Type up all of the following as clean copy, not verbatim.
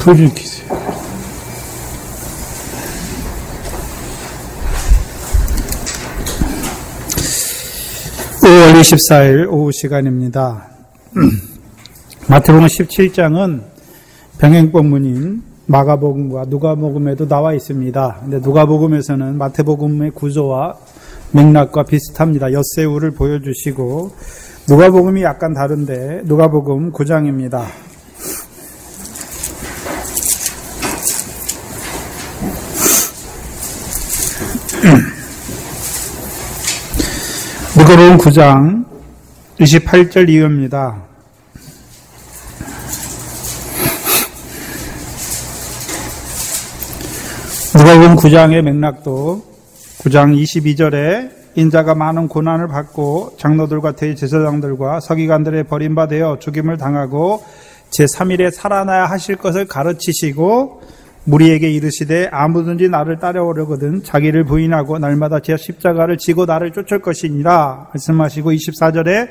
소리 키세요. 5월 24일 오후 시간입니다. 마태복음 17장은 병행본문인 마가복음과 누가복음에도 나와 있습니다. 근데 누가복음에서는 마태복음의 구조와 맥락과 비슷합니다. 엿새우를 보여주시고, 누가복음이 약간 다른데 누가복음 9장입니다. 누가복음 9장 28절 이후입니다. 누가복음 9장의 맥락도 9장 22절에 인자가 많은 고난을 받고 장로들과 대제사장들과 서기관들의 버림받아 죽임을 당하고 제3일에 살아나야 하실 것을 가르치시고 무리에게 이르시되 아무든지 나를 따라오려거든 자기를 부인하고 날마다 제 십자가를 지고 나를 쫓을 것이니라 말씀하시고 24절에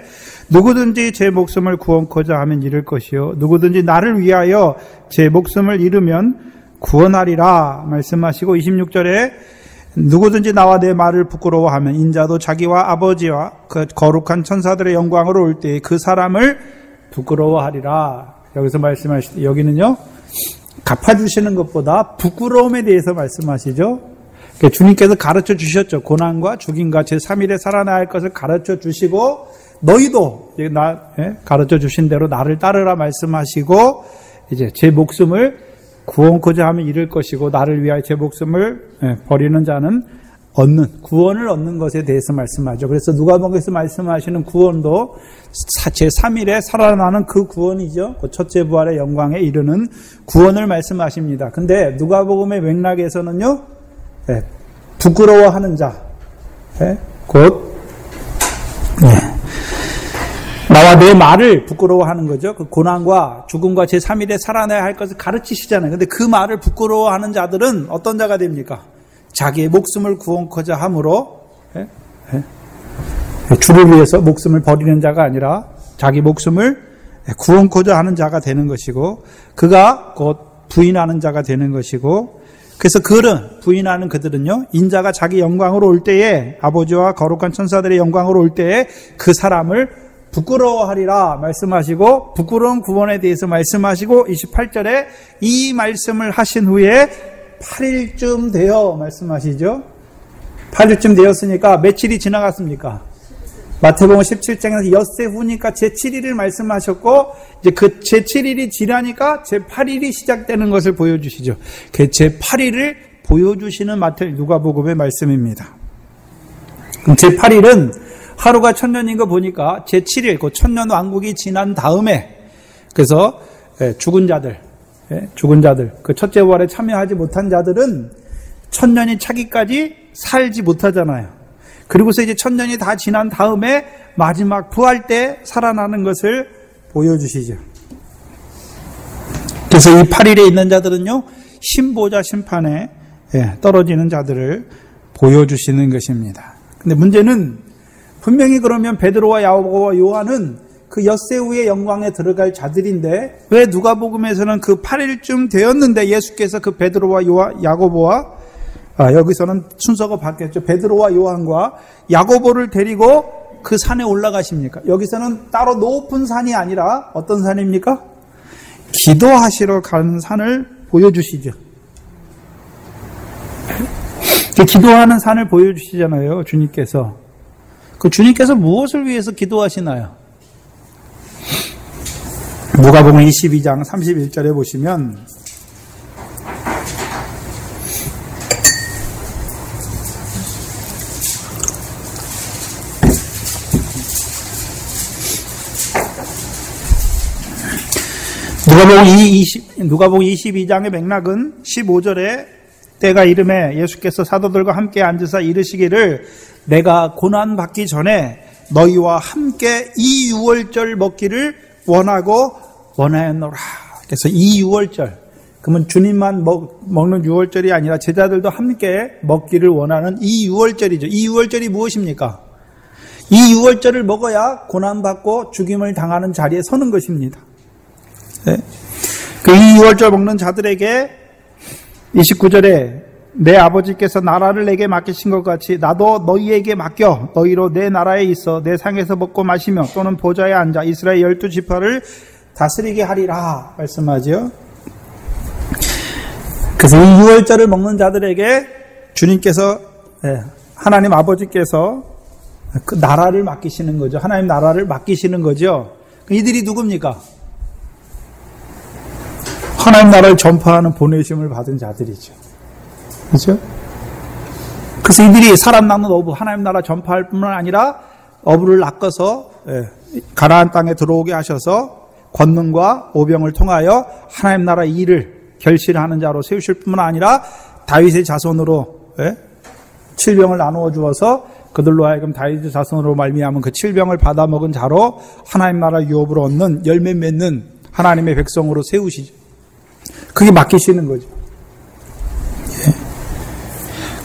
누구든지 제 목숨을 구원코자 하면 잃을 것이요 누구든지 나를 위하여 제 목숨을 잃으면 구원하리라 말씀하시고 26절에 누구든지 나와 내 말을 부끄러워하면 인자도 자기와 아버지와 그 거룩한 천사들의 영광으로 올 때에 그 사람을 부끄러워하리라. 여기서 말씀하시죠. 여기는요 갚아주시는 것보다 부끄러움에 대해서 말씀하시죠. 주님께서 가르쳐 주셨죠. 고난과 죽임과 제3일에 살아나야 할 것을 가르쳐 주시고 너희도 가르쳐 주신 대로 나를 따르라 말씀하시고 이제 제 목숨을 구원코자 하면 잃을 것이고 나를 위하여 제 목숨을 버리는 자는 구원을 얻는 것에 대해서 말씀하죠. 그래서 누가복음에서 말씀하시는 구원도 제3일에 살아나는 그 구원이죠. 그 첫째 부활의 영광에 이르는 구원을 말씀하십니다. 근데 누가복음의 맥락에서는요, 부끄러워하는 자, 나와 내 말을 부끄러워하는 거죠. 그 고난과 죽음과 제3일에 살아나야 할 것을 가르치시잖아요. 근데 그 말을 부끄러워하는 자들은 어떤 자가 됩니까? 자기의 목숨을 구원코자 함으로 주를 위해서 목숨을 버리는 자가 아니라 자기 목숨을 구원코자 하는 자가 되는 것이고 그가 곧 부인하는 자가 되는 것이고 그래서 부인하는 그들은요 인자가 자기 영광으로 올 때에 아버지와 거룩한 천사들의 영광으로 올 때에 그 사람을 부끄러워하리라 말씀하시고 부끄러운 구원에 대해서 말씀하시고 28절에 이 말씀을 하신 후에 8일쯤 되어 말씀하시죠. 8일쯤 되었으니까 며칠이 지나갔습니까? 마태복음 17장에서 엿새 후니까 제7일을 말씀하셨고 이제 그 제7일이 지나니까 제8일이 시작되는 것을 보여주시죠. 그 제8일을 보여주시는 누가복음의 말씀입니다. 그럼 제8일은 하루가 1000년인 거 보니까 제7일, 그 1000년 왕국이 지난 다음에 그래서 죽은 자들, 그 첫째 부활에 참여하지 못한 자들은 1000년이 차기까지 살지 못하잖아요. 그리고서 이제 1000년이 다 지난 다음에 마지막 부활 때 살아나는 것을 보여주시죠. 그래서 이 8일에 있는 자들은요, 신보자 심판에 떨어지는 자들을 보여주시는 것입니다. 근데 문제는 분명히 그러면 베드로와 야고보와 요한은 그 엿새우의 영광에 들어갈 자들인데 왜 누가복음에서는 그 8일쯤 되었는데 예수께서 그 베드로와 야고보와 여기서는 순서가 바뀌었죠. 베드로와 요한과 야고보를 데리고 그 산에 올라가십니까? 여기서는 따로 높은 산이 아니라 어떤 산입니까? 기도하시러 가는 산을 보여주시죠. 기도하는 산을 보여주시잖아요. 주님께서. 그 주님께서 무엇을 위해서 기도하시나요? 누가복음 22장 31절에 보시면 누가복음 22장의 맥락은 15절에 때가 이름에 예수께서 사도들과 함께 앉으사 이르시기를 내가 고난 받기 전에 너희와 함께 이 유월절 먹기를 원하였노라. 그래서 이 유월절, 그러면 주님만 먹는 유월절이 아니라 제자들도 함께 먹기를 원하는 이 유월절이죠. 이 유월절이 무엇입니까? 이 유월절을 먹어야 고난받고 죽임을 당하는 자리에 서는 것입니다. 네. 그 이 유월절 먹는 자들에게 29절에 내 아버지께서 나라를 내게 맡기신 것 같이 나도 너희에게 맡겨 너희로 내 나라에 있어 내 상에서 먹고 마시며 또는 보좌에 앉아 이스라엘 12지파를 다스리게 하리라 말씀하죠. 그래서 이 유월절을 먹는 자들에게 주님께서 하나님 아버지께서 그 나라를 맡기시는 거죠. 하나님 나라를 맡기시는 거죠. 이들이 누굽니까? 하나님 나라를 전파하는 보내심을 받은 자들이죠. 그렇죠? 그래서 이들이 사람 낳는 어부, 하나님 나라 전파할 뿐만 아니라 어부를 낚아서 가나안 땅에 들어오게 하셔서 권능과 오병을 통하여 하나님 나라 일을 결실하는 자로 세우실 뿐만 아니라 다윗의 자손으로 7병을 나누어 주어서 그들로 하여금 다윗의 자손으로 말미암은 그 7병을 받아먹은 자로 하나님 나라 유업을 얻는 열매 맺는 하나님의 백성으로 세우시죠. 그게 맡기시는 거죠.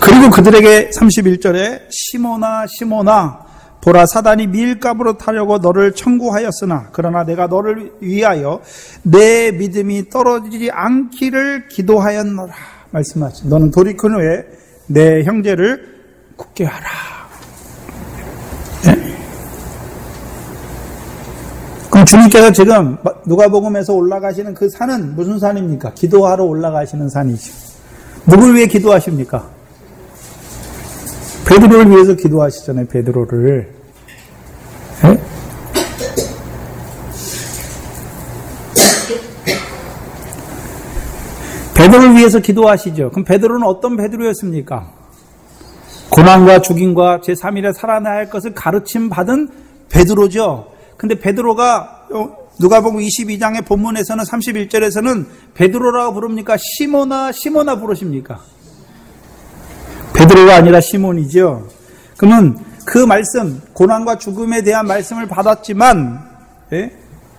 그리고 그들에게 31절에 시몬아 시몬아 보라 사단이 밀가부로 타려고 너를 청구하였으나 그러나 내가 너를 위하여 내 믿음이 떨어지지 않기를 기도하였노라 말씀하시죠. 너는 돌이킨 후에 내 형제를 굳게 하라. 그럼 주님께서 지금 누가복음에서 올라가시는 그 산은 무슨 산입니까? 기도하러 올라가시는 산이죠. 누굴 위해 기도하십니까? 베드로를 위해서 기도하시잖아요. 베드로를. 베드로를 위해서 기도하시죠. 그럼 베드로는 어떤 베드로였습니까? 고난과 죽임과 제3일에 살아나야 할 것을 가르침 받은 베드로죠. 근데 베드로가 누가복음 22장의 본문에서는 31절에서는 베드로라고 부릅니까? 시몬아 시몬아 부르십니까? 베드로가 아니라 시몬이죠. 그러면 그 말씀, 고난과 죽음에 대한 말씀을 받았지만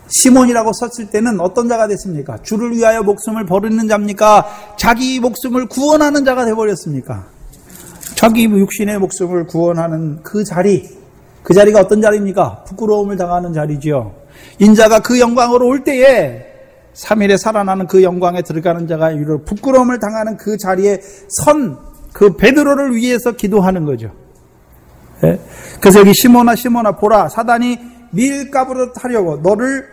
시몬이라고 썼을 때는 어떤 자가 됐습니까? 주를 위하여 목숨을 버리는 자입니까? 자기 목숨을 구원하는 자가 되어버렸습니까? 자기 육신의 목숨을 구원하는 그 자리가 어떤 자리입니까? 부끄러움을 당하는 자리죠. 인자가 그 영광으로 올 때에 3일에 살아나는 그 영광에 들어가는 자가 이르러 부끄러움을 당하는 그 자리에 선 그 베드로를 위해서 기도하는 거죠. 그래서 여기 시몬아 시몬아 보라 사단이 밀가부로 타려고 너를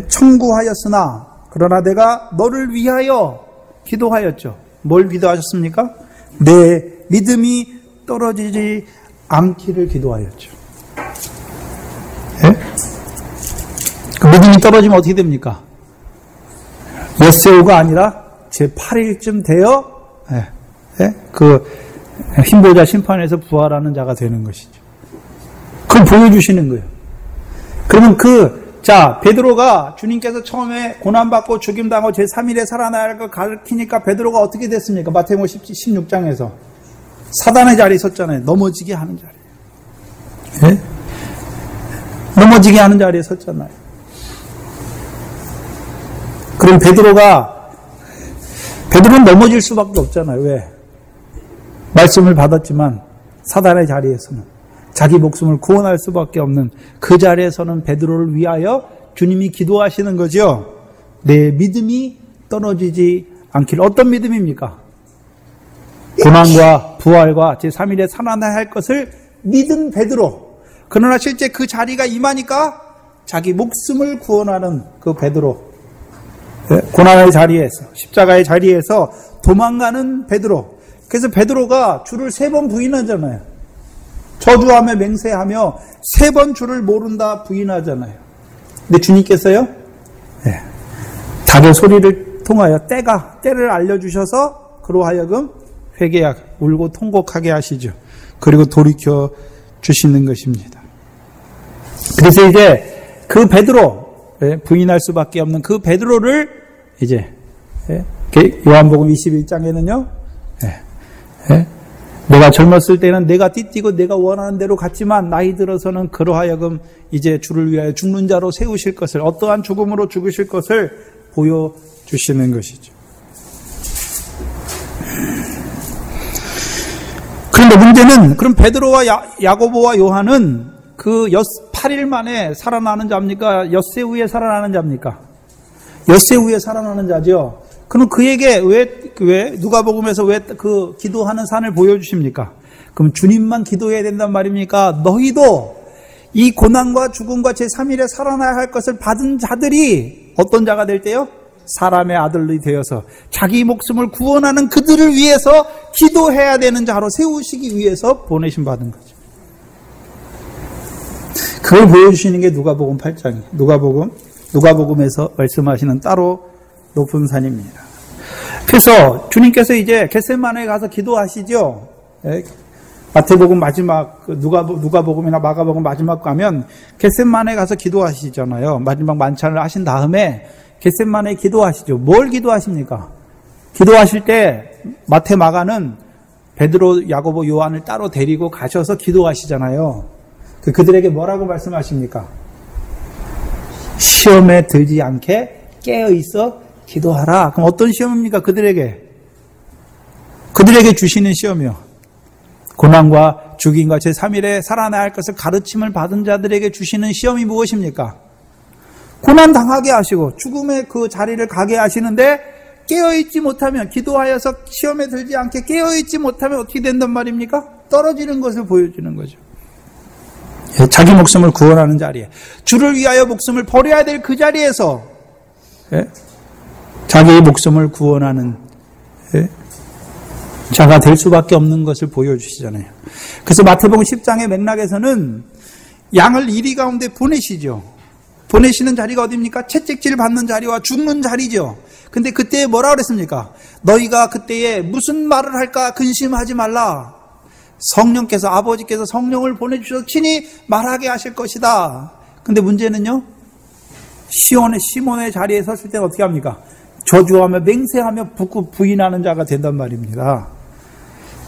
청구하였으나 그러나 내가 너를 위하여 기도하였죠. 뭘 기도하셨습니까? 내 믿음이 떨어지지 않기를 기도하였죠. 그 믿음이 떨어지면 어떻게 됩니까? 엿새우가 아니라 제8일쯤 되어 그 흰보자 심판에서 부활하는 자가 되는 것이죠. 그걸 보여주시는 거예요. 그러면 베드로가 주님께서 처음에 고난받고 죽임당하고 제3일에 살아나야 할 걸 가르치니까 베드로가 어떻게 됐습니까? 마태복음 16장에서 사단의 자리에 섰잖아요. 넘어지게 하는 자리에. 넘어지게 하는 자리에 섰잖아요. 그럼 베드로는 넘어질 수밖에 없잖아요. 왜? 말씀을 받았지만 사단의 자리에서는 자기 목숨을 구원할 수밖에 없는 그 자리에서는 베드로를 위하여 주님이 기도하시는 거죠. 내 믿음이 떨어지지 않기를. 어떤 믿음입니까? 고난과 부활과 제3일에 살아나야 할 것을 믿은 베드로. 그러나 실제 그 자리가 임하니까 자기 목숨을 구원하는 그 베드로. 고난의 자리에서, 십자가의 자리에서 도망가는 베드로. 그래서 베드로가 주를 3번 부인하잖아요. 저주하며 맹세하며 3번 주를 모른다 부인하잖아요. 근데 주님께서요, 닭의 소리를 통하여 때를 알려주셔서 그로 하여금 회개하고 울고 통곡하게 하시죠. 그리고 돌이켜 주시는 것입니다. 그래서 이제 그 베드로, 부인할 수밖에 없는 그 베드로를 이제 요한복음 21장에는요, 내가 젊었을 때는 내가 띠띠고 내가 원하는 대로 갔지만 나이 들어서는 그러하여금 이제 주를 위하여 죽는 자로 세우실 것을, 어떠한 죽음으로 죽으실 것을 보여주시는 것이죠. 그런데 문제는 그럼 베드로와 야고보와 요한은 그 8일 만에 살아나는 자입니까? 엿새 후에 살아나는 자입니까? 엿새 후에 살아나는 자죠. 그럼 그에게 왜 누가복음에서 왜 그 기도하는 산을 보여주십니까? 그럼 주님만 기도해야 된단 말입니까? 너희도 이 고난과 죽음과 제3일에 살아나야 할 것을 받은 자들이 어떤 자가 될 때요? 사람의 아들이 되어서 자기 목숨을 구원하는 그들을 위해서 기도해야 되는 자로 세우시기 위해서 보내심 받은 거죠. 그걸 보여주시는 게 누가복음 8장이에요. 누가복음에서 말씀하시는 따로 높은 산입니다. 그래서 주님께서 이제 겟세마네에 가서 기도하시죠. 마태복음 마지막, 누가복음이나 마가복음 마지막 가면 겟세마네에 가서 기도하시잖아요. 마지막 만찬을 하신 다음에 겟세마네에 기도하시죠. 뭘 기도하십니까? 기도하실 때 마태, 마가는 베드로, 야고보, 요한을 따로 데리고 가셔서 기도하시잖아요. 그들에게 뭐라고 말씀하십니까? 시험에 들지 않게 깨어있어 기도하라. 그럼 어떤 시험입니까? 그들에게 주시는 시험이요. 고난과 죽임과 제3일에 살아나야 할 것을 가르침을 받은 자들에게 주시는 시험이 무엇입니까? 고난 당하게 하시고 죽음의 그 자리를 가게 하시는데 깨어있지 못하면, 기도하여서 시험에 들지 않게 깨어있지 못하면 어떻게 된단 말입니까? 떨어지는 것을 보여주는 거죠. 자기 목숨을 구원하는 자리에, 주를 위하여 목숨을 버려야 될 그 자리에서 자기의 목숨을 구원하는 자가 될 수밖에 없는 것을 보여주시잖아요. 그래서 마태복음 10장의 맥락에서는 양을 이리 가운데 보내시죠. 보내시는 자리가 어디입니까? 채찍질 받는 자리와 죽는 자리죠. 근데 그때 뭐라 그랬습니까? 너희가 그때에 무슨 말을 할까 근심하지 말라. 성령께서, 아버지께서 성령을 보내주셔서 친히 말하게 하실 것이다. 근데 문제는요, 시몬의 자리에 섰을 때는 어떻게 합니까? 저주하며 맹세하며 부인하는 자가 된단 말입니다.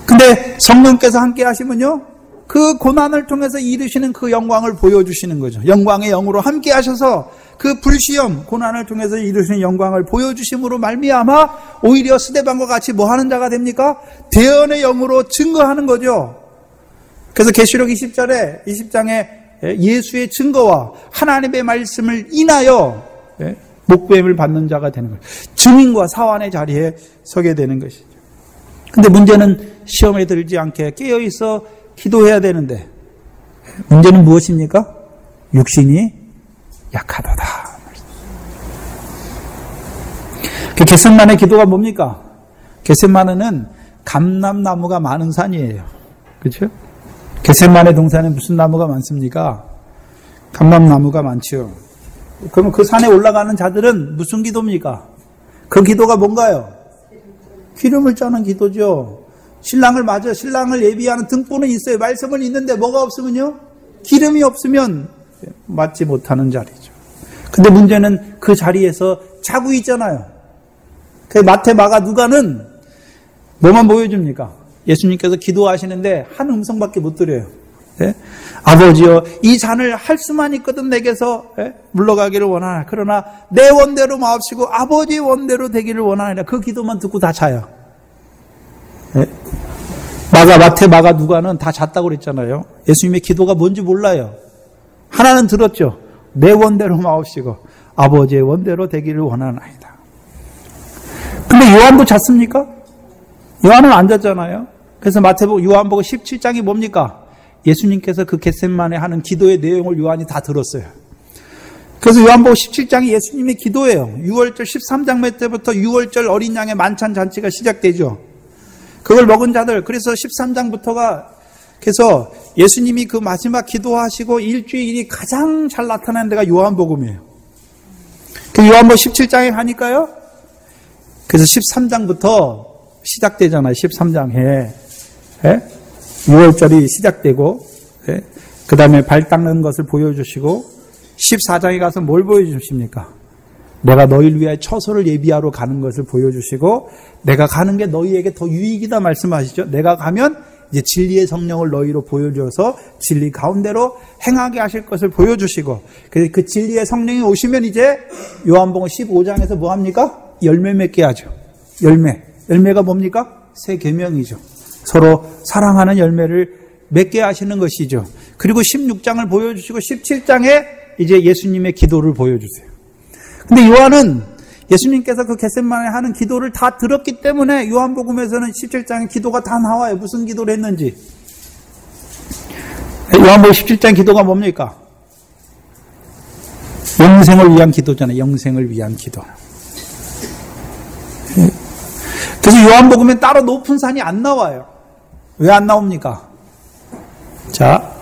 근데 성령께서 함께 하시면요, 그 고난을 통해서 이루시는 그 영광을 보여주시는 거죠. 영광의 영으로 함께 하셔서 그 불시험, 고난을 통해서 이루시는 영광을 보여주심으로 말미암아 오히려 스데반과 같이 뭐 하는 자가 됩니까? 대언의 영으로 증거하는 거죠. 그래서 계시록 20장에 예수의 증거와 하나님의 말씀을 인하여 목배임을 받는 자가 되는 거예요. 증인과 사환의 자리에 서게 되는 것이죠. 근데 문제는 시험에 들지 않게 깨어있어 기도해야 되는데, 문제는 무엇입니까? 육신이 약하도다. 겟세마네 기도가 뭡니까? 겟세마네는 감람나무가 많은 산이에요. 그렇죠? 겟세마네 동산에 무슨 나무가 많습니까? 감람나무가 많죠. 그러면 그 산에 올라가는 자들은 무슨 기도입니까? 그 기도가 뭔가요? 기름을 짜는 기도죠. 신랑을 예비하는 등보는 있어요. 말씀은 있는데 뭐가 없으면요? 기름이 없으면 맞지 못하는 자리죠. 근데 문제는 그 자리에서 자고 있잖아요. 그 마태, 마가, 누가는 뭐만 보여줍니까? 예수님께서 기도하시는데 한 음성밖에 못 들어요. 아버지여, 이 잔을 할 수만 있거든 내게서 물러가기를 원하나. 그러나 내 원대로 마옵시고 아버지 원대로 되기를 원하느라. 그 기도만 듣고 다 자요. 마태, 마가, 누가는 다 잤다고 그랬잖아요. 예수님의 기도가 뭔지 몰라요. 하나는 들었죠. 내 원대로 마옵시고 아버지의 원대로 되기를 원하나이다. 근데 요한도 잤습니까? 요한은 안 잤잖아요. 그래서 요한복음 17장이 뭡니까? 예수님께서 그 겟세마네 하는 기도의 내용을 요한이 다 들었어요. 그래서 요한복음 17장이 예수님의 기도예요. 6월절 13장 때부터 6월절 어린 양의 만찬 잔치가 시작되죠. 그걸 먹은 자들, 그래서 13장부터가, 그래서 예수님이 그 마지막 기도하시고 일주일이 가장 잘 나타나는 데가 요한복음이에요. 그 요한복음 17장에 가니까요, 그래서 13장부터 시작되잖아요. 13장에 6월절이 시작되고, 그 다음에 발 닦는 것을 보여주시고, 14장에 가서 뭘 보여주십니까? 내가 너희를 위하여 처소를 예비하러 가는 것을 보여주시고, 내가 가는 게 너희에게 더 유익이다 말씀하시죠. 내가 가면 이제 진리의 성령을 너희로 보여줘서 진리 가운데로 행하게 하실 것을 보여주시고, 그 진리의 성령이 오시면 이제 요한복음 15장에서 뭐 합니까? 열매 맺게 하죠. 열매가 뭡니까? 새 계명이죠. 서로 사랑하는 열매를 맺게 하시는 것이죠. 그리고 16장을 보여주시고 17장에 이제 예수님의 기도를 보여주세요. 근데 요한은 예수님께서 그 겟세마네 하는 기도를 다 들었기 때문에 요한복음에서는 17장의 기도가 다 나와요. 무슨 기도를 했는지. 요한복음 17장 기도가 뭡니까? 영생을 위한 기도잖아요. 영생을 위한 기도. 그래서 요한복음엔 따로 높은 산이 안 나와요. 왜 안 나옵니까? 자,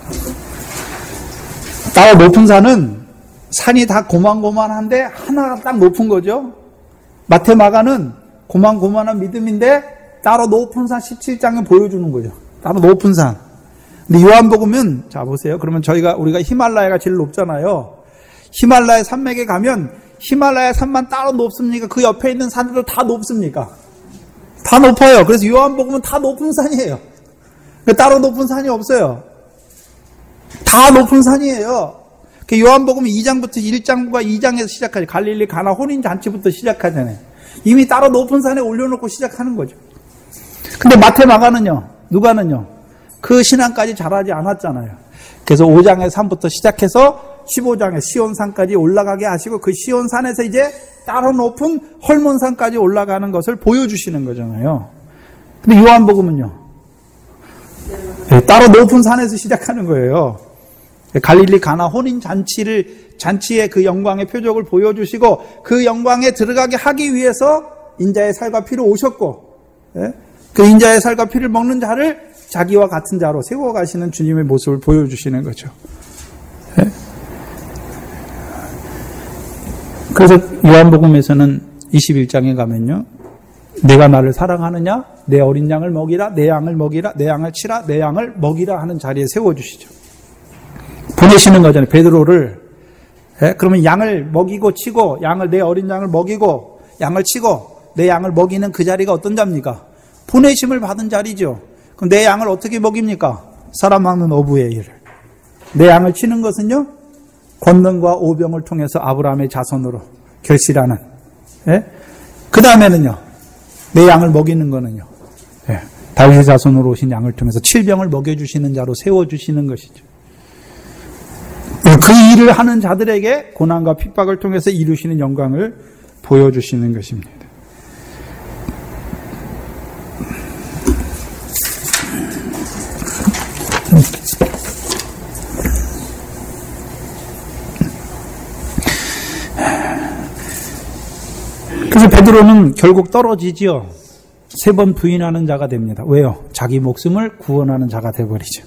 따로 높은 산이 다 고만고만한데 하나가 딱 높은 거죠. 마태 마가는 고만고만한 믿음인데 따로 높은 산 17장에 보여주는 거죠. 따로 높은 산. 근데 요한복음은 자 보세요. 그러면 우리가 히말라야가 제일 높잖아요. 히말라야 산맥에 가면 히말라야 산만 따로 높습니까? 그 옆에 있는 산들도 다 높습니까? 다 높아요. 그래서 요한복음은 다 높은 산이에요. 따로 높은 산이 없어요. 다 높은 산이에요. 요한복음 2장부터 1장과 2장에서 시작하죠. 갈릴리 가나 혼인잔치부터 시작하잖아요. 이미 따로 높은 산에 올려놓고 시작하는 거죠. 근데 마태 마가는요. 누가는요. 그 신앙까지 잘하지 않았잖아요. 그래서 5장의 산부터 시작해서 15장의 시온산까지 올라가게 하시고 그 시온산에서 이제 따로 높은 헐몬산까지 올라가는 것을 보여주시는 거잖아요. 근데 요한복음은요. 따로 높은 산에서 시작하는 거예요. 갈릴리 가나 혼인 잔치의 그 영광의 표적을 보여주시고 그 영광에 들어가게 하기 위해서 인자의 살과 피로 오셨고 그 인자의 살과 피를 먹는 자를 자기와 같은 자로 세워가시는 주님의 모습을 보여주시는 거죠. 그래서 요한복음에서는 21장에 가면요. 내가 나를 사랑하느냐? 내 어린 양을 먹이라, 내 양을 먹이라, 내 양을 치라, 내 양을 먹이라 하는 자리에 세워주시죠. 보내시는 거잖아요. 베드로를. 그러면 양을 먹이고 치고, 내 어린 양을 먹이고, 양을 치고, 내 양을 먹이는 그 자리가 어떤 자입니까? 보내심을 받은 자리죠. 그럼 내 양을 어떻게 먹입니까? 사람 막는 어부의 일을. 내 양을 치는 것은요? 권능과 오병을 통해서 아브라함의 자손으로 결실하는. 그 다음에는요. 내 양을 먹이는 거는요. 다윗의 자손으로 오신 양을 통해서 칠병을 먹여주시는 자로 세워주시는 것이죠. 그 일을 하는 자들에게 고난과 핍박을 통해서 이루시는 영광을 보여주시는 것입니다. 그래서 베드로는 결국 떨어지지요. 3번 부인하는 자가 됩니다. 왜요? 자기 목숨을 구원하는 자가 되어버리죠.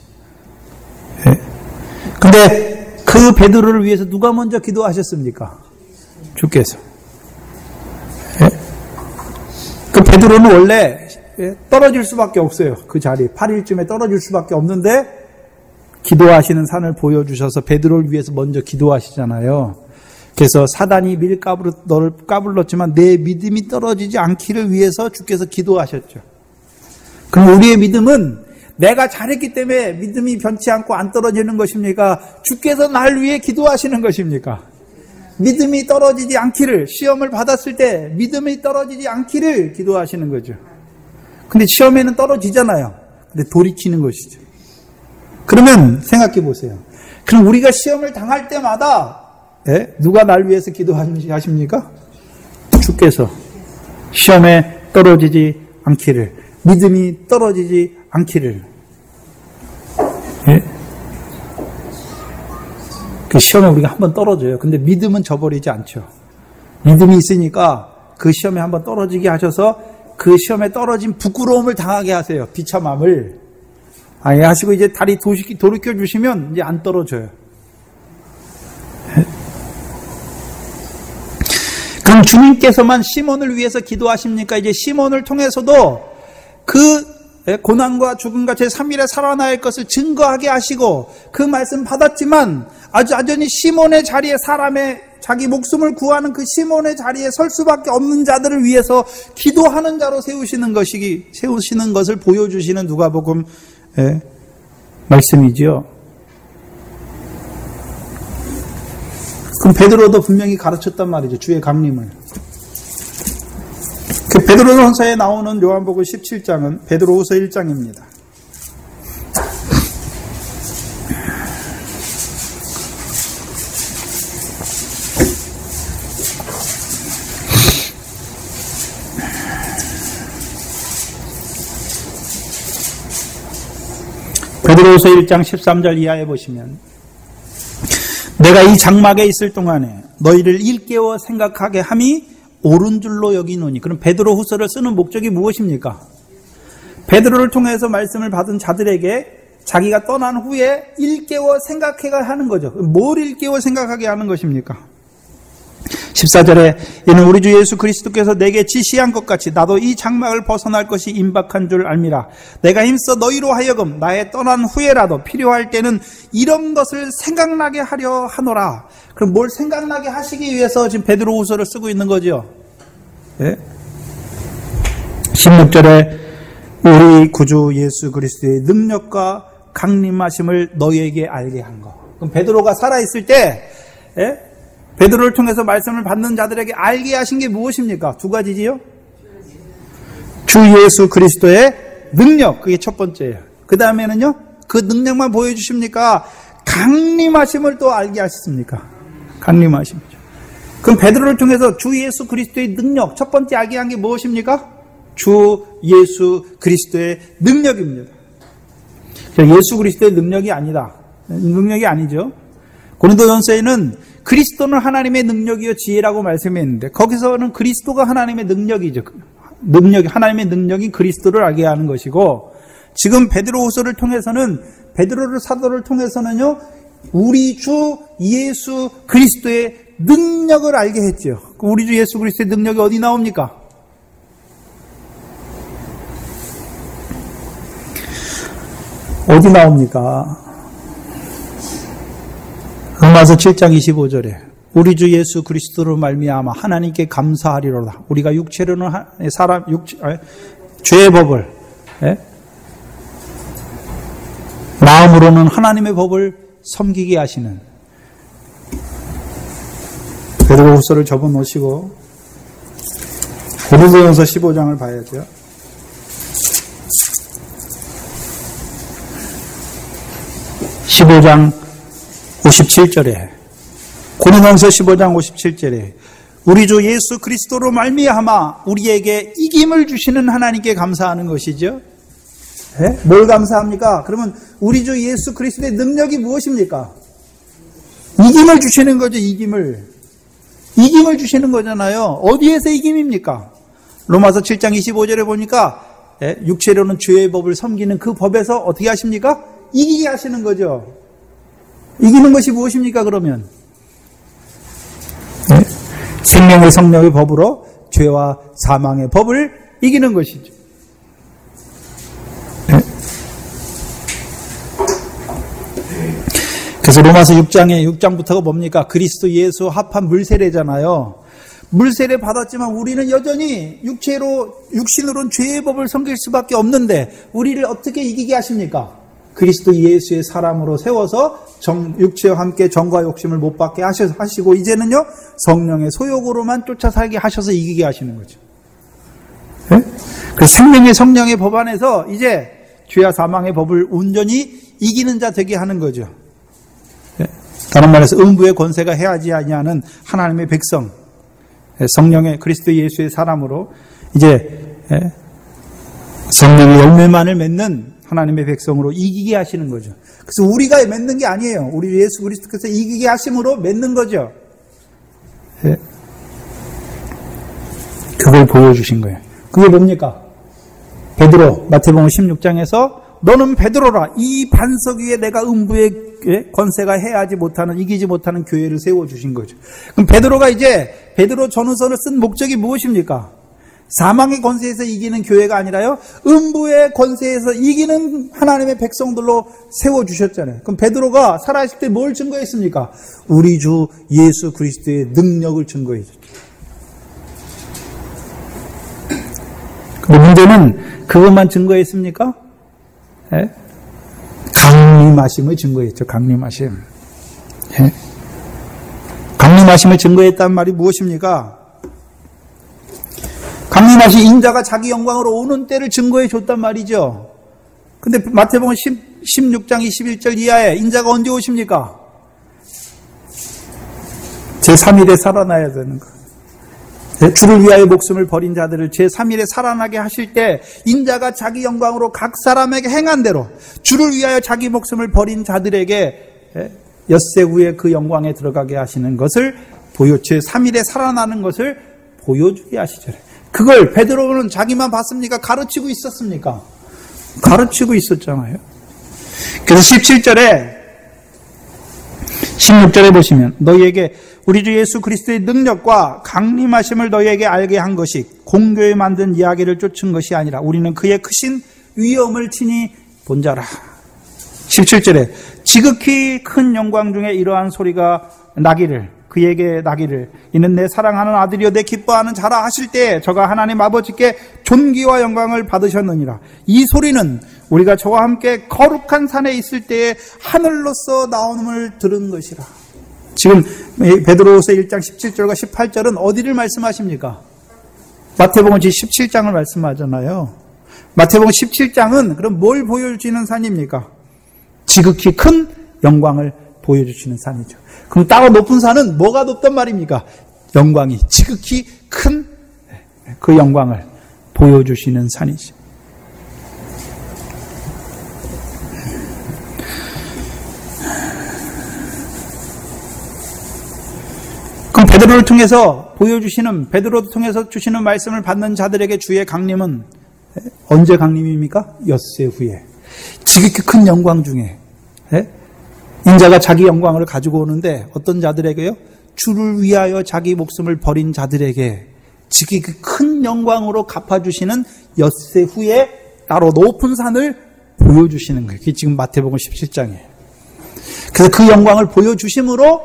근데 그 베드로를 위해서 누가 먼저 기도하셨습니까? 주께서. 그 베드로는 원래 떨어질 수밖에 없어요. 그 자리 8일쯤에 떨어질 수밖에 없는데 기도하시는 산을 보여주셔서 베드로를 위해서 먼저 기도하시잖아요. 그래서 사단이 밀가부로 너를 까불렀지만 내 믿음이 떨어지지 않기를 위해서 주께서 기도하셨죠. 그럼 우리의 믿음은 내가 잘했기 때문에 믿음이 변치 않고 안 떨어지는 것입니까? 주께서 날 위해 기도하시는 것입니까? 믿음이 떨어지지 않기를, 시험을 받았을 때 믿음이 떨어지지 않기를 기도하시는 거죠. 근데 시험에는 떨어지잖아요. 근데 돌이키는 것이죠. 그러면 생각해 보세요. 그럼 우리가 시험을 당할 때마다 누가 날 위해서 기도하십니까? 주께서 시험에 떨어지지 않기를, 믿음이 떨어지지 않기를. 그 시험에 우리가 한번 떨어져요. 근데 믿음은 저버리지 않죠. 믿음이 있으니까 그 시험에 한번 떨어지게 하셔서 그 시험에 떨어진 부끄러움을 당하게 하세요. 비참함을. 하시고 이제 다리 돌이켜 주시면 이제 안 떨어져요. 그럼 주님께서만 시몬을 위해서 기도하십니까? 이제 시몬을 통해서도 그 고난과 죽음과 제3일에 살아날 것을 증거하게 하시고 그 말씀 받았지만 여전히 시몬의 자리에 사람의 자기 목숨을 구하는 그 시몬의 자리에 설 수밖에 없는 자들을 위해서 기도하는 자로 세우시는 것을 보여주시는 누가복음 말씀이지요. 그럼 베드로도 분명히 가르쳤단 말이죠. 주의 강림을. 그 베드로전서에 나오는 요한복음 17장은 베드로후서 1장입니다. 베드로후서 1장 13절 이하에 보시면 내가 이 장막에 있을 동안에 너희를 일깨워 생각하게 함이 옳은 줄로 여기노니. 그럼 베드로후서를 쓰는 목적이 무엇입니까? 베드로를 통해서 말씀을 받은 자들에게 자기가 떠난 후에 일깨워 생각해가 하는 거죠. 뭘 일깨워 생각하게 하는 것입니까? 14절에 이는 우리 주 예수 그리스도께서 내게 지시한 것 같이 나도 이 장막을 벗어날 것이 임박한 줄 알미라. 내가 힘써 너희로 하여금 나의 떠난 후에라도 필요할 때는 이런 것을 생각나게 하려 하노라. 그럼 뭘 생각나게 하시기 위해서 지금 베드로후서를 쓰고 있는 거죠. 네? 16절에 우리 구주 예수 그리스도의 능력과 강림하심을 너희에게 알게 한 것. 그럼 베드로가 살아있을 때 베드로를 통해서 말씀을 받는 자들에게 알게 하신 게 무엇입니까? 두 가지지요. 주 예수 그리스도의 능력, 그게 첫 번째예요. 그 다음에는요, 그 능력만 보여주십니까? 강림하심을 또 알게 하셨습니까? 강림하심이죠. 그럼 베드로를 통해서 주 예수 그리스도의 능력, 첫 번째 알게 한 게 무엇입니까? 주 예수 그리스도의 능력입니다. 예수 그리스도의 능력이 아니다. 능력이 아니죠. 고린도전서에는 그리스도는 하나님의 능력이요 지혜라고 말씀했는데 거기서는 그리스도가 하나님의 능력이죠. 하나님의 능력인 그리스도를 알게 하는 것이고, 지금 베드로후서를 통해서는 베드로를 사도를 통해서는요 우리 주 예수 그리스도의 능력을 알게 했죠. 우리 주 예수 그리스도의 능력이 어디 나옵니까? 어디 나옵니까? 로마서 7장 25절에 우리 주 예수 그리스도로 말미암아 하나님께 감사하리로다. 우리가 육체로는 죄의 법을, 마음으로는 하나님의 법을 섬기게 하시는. 베드로후서를 접어놓으시고 고린도전서 15장을 봐야죠. 15장 57절에 고린도전서 15장 57절에 우리 주 예수 그리스도로 말미암아 우리에게 이김을 주시는 하나님께 감사하는 것이죠. 네? 뭘 감사합니까? 그러면 우리 주 예수 그리스도의 능력이 무엇입니까? 이김을 주시는 거죠. 이김을 주시는 거잖아요. 어디에서 이김입니까? 로마서 7장 25절에 보니까 육체로는 죄의 법을 섬기는 그 법에서 어떻게 하십니까? 이기게 하시는 거죠. 이기는 것이 무엇입니까? 그러면 생명의 성령의 법으로 죄와 사망의 법을 이기는 것이죠. 그래서 로마서 6장부터가 뭡니까? 그리스도 예수 합한 물세례잖아요. 물세례 받았지만 우리는 여전히 육신으로는 죄의 법을 섬길 수밖에 없는데 우리를 어떻게 이기게 하십니까? 그리스도 예수의 사람으로 세워서 육체와 함께 정과 욕심을 못 받게 하시고 이제는요 성령의 소욕으로만 쫓아 살게 하셔서 이기게 하시는 거죠. 네? 그 생명의 성령의 법 안에서 이제 죄와 사망의 법을 온전히 이기는 자 되게 하는 거죠. 네? 다른 말해서 음부의 권세가 해하지 아니하는 하나님의 백성, 성령의 그리스도 예수의 사람으로 이제 성령의 열매만을 맺는 하나님의 백성으로 이기게 하시는 거죠. 그래서 우리가 맺는 게 아니에요. 우리 예수 그리스도께서 이기게 하심으로 맺는 거죠. 네. 그걸 보여주신 거예요. 그게 뭡니까? 베드로, 마태복음 16장에서 너는 베드로라. 이 반석 위에 내가 음부의 권세가 해하지 못하는, 이기지 못하는 교회를 세워주신 거죠. 그럼 베드로가 이제 베드로 전후서를 쓴 목적이 무엇입니까? 사망의 권세에서 이기는 교회가 아니라요 음부의 권세에서 이기는 하나님의 백성들로 세워주셨잖아요. 그럼 베드로가 살아있을 때 뭘 증거했습니까? 우리 주 예수 그리스도의 능력을 증거해줬죠. 근데 문제는 그것만 증거했습니까? 네? 강림하심을 증거했죠. 강림하심. 네? 강림하심을 증거했다는 말이 무엇입니까? 강림하신 인자가 자기 영광으로 오는 때를 증거해 줬단 말이죠. 근데 마태복음 16장 21절 이하에 인자가 언제 오십니까? 제3일에 살아나야 되는 거. 주를 위하여 목숨을 버린 자들을 제3일에 살아나게 하실 때 인자가 자기 영광으로 각 사람에게 행한 대로 주를 위하여 자기 목숨을 버린 자들에게 엿새 후에 그 영광에 들어가게 하시는 것을 제3일에 살아나는 것을 보여주게 하시죠. 그걸 베드로는 자기만 봤습니까? 가르치고 있었습니까? 가르치고 있었잖아요. 그래서 17절에 16절에 보시면 너희에게 우리 주 예수 그리스도의 능력과 강림하심을 너희에게 알게 한 것이 공교에 만든 이야기를 쫓은 것이 아니라 우리는 그의 크신 위엄을 친히 본 자라. 17절에 지극히 큰 영광 중에 이러한 소리가 나기를 그에게 나기를 이는 내 사랑하는 아들이요 내 기뻐하는 자라 하실 때 저가 하나님 아버지께 존귀와 영광을 받으셨느니라. 이 소리는 우리가 저와 함께 거룩한 산에 있을 때에 하늘로서 나옴을 들은 것이라. 지금 베드로후서 1장 17절과 18절은 어디를 말씀하십니까? 마태복음 17장을 말씀하잖아요. 마태복음 17장은 그럼 뭘 보여주시는 산입니까? 지극히 큰 영광을 보여주시는 산이죠. 그럼 따로 높은 산은 뭐가 높단 말입니까? 영광이 지극히 큰 그 영광을 보여주시는 산이죠. 그럼 베드로를 통해서 베드로를 통해서 주시는 말씀을 받는 자들에게 주의 강림은 언제 강림입니까? 엿새 후에 지극히 큰 영광 중에 인자가 자기 영광을 가지고 오는데 어떤 자들에게요? 주를 위하여 자기 목숨을 버린 자들에게 지극히 큰 영광으로 갚아주시는 엿새 후에 따로 높은 산을 보여주시는 거예요. 그게 지금 마태복음 17장이에요. 그래서 그 영광을 보여주심으로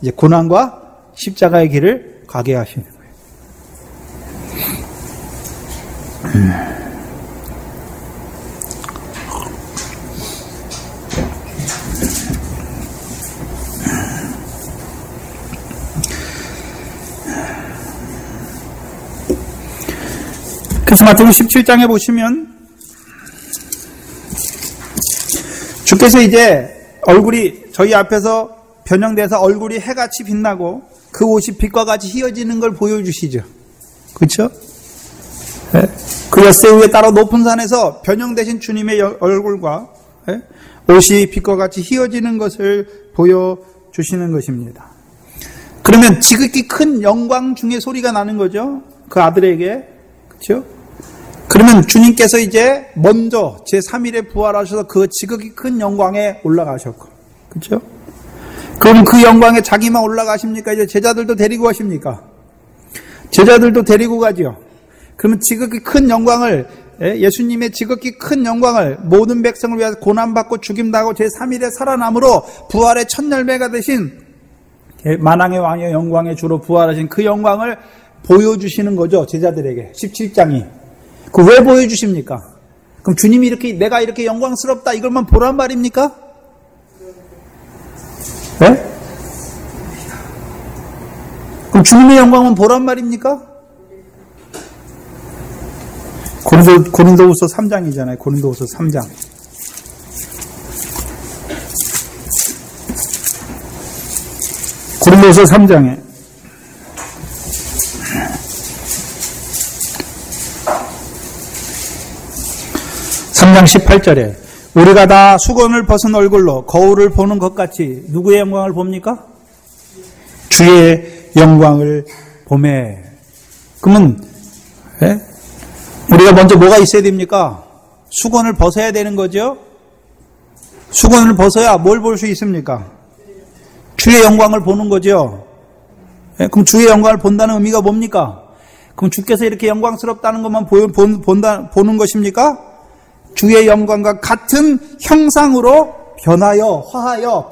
이제 고난과 십자가의 길을 가게 하시는 거예요. 그래서 마태복음 17장에 보시면 주께서 이제 얼굴이 저희 앞에서 변형돼서 얼굴이 해같이 빛나고 그 옷이 빛과 같이 휘어지는 걸 보여주시죠. 그렇죠? 네. 그 엿새 후에 따로 높은 산에서 변형되신 주님의 얼굴과 옷이 빛과 같이 휘어지는 것을 보여주시는 것입니다. 그러면 지극히 큰 영광 중에 소리가 나는 거죠. 그 아들에게. 그렇죠? 그러면 주님께서 이제 먼저 제3일에 부활하셔서 그 지극히 큰 영광에 올라가셨고. 그렇죠? 그럼 그 영광에 자기만 올라가십니까? 이제 제자들도 데리고 가십니까? 제자들도 데리고 가죠. 그러면 지극히 큰 영광을, 예수님의 지극히 큰 영광을 모든 백성을 위해서 고난받고 죽임당하고 제3일에 살아남으로 부활의 첫 열매가 되신 만왕의 왕의 영광의 주로 부활하신 그 영광을 보여주시는 거죠. 제자들에게. 17장이. 그 왜 보여주십니까? 그럼 주님이 이렇게, 내가 이렇게 영광스럽다 이걸만 보란 말입니까? 네? 그럼 주님의 영광은 보란 말입니까? 고린도후서 3장이잖아요. 고린도후서 3장. 고린도후서 3장에 3장 18절에 우리가 다 수건을 벗은 얼굴로 거울을 보는 것 같이 누구의 영광을 봅니까? 주의 영광을 보매. 그러면 우리가 먼저 뭐가 있어야 됩니까? 수건을 벗어야 되는 거죠. 수건을 벗어야 뭘 볼 수 있습니까? 주의 영광을 보는 거죠. 그럼 주의 영광을 본다는 의미가 뭡니까? 그럼 주께서 이렇게 영광스럽다는 것만 보는 것입니까? 주의 영광과 같은 형상으로 화하여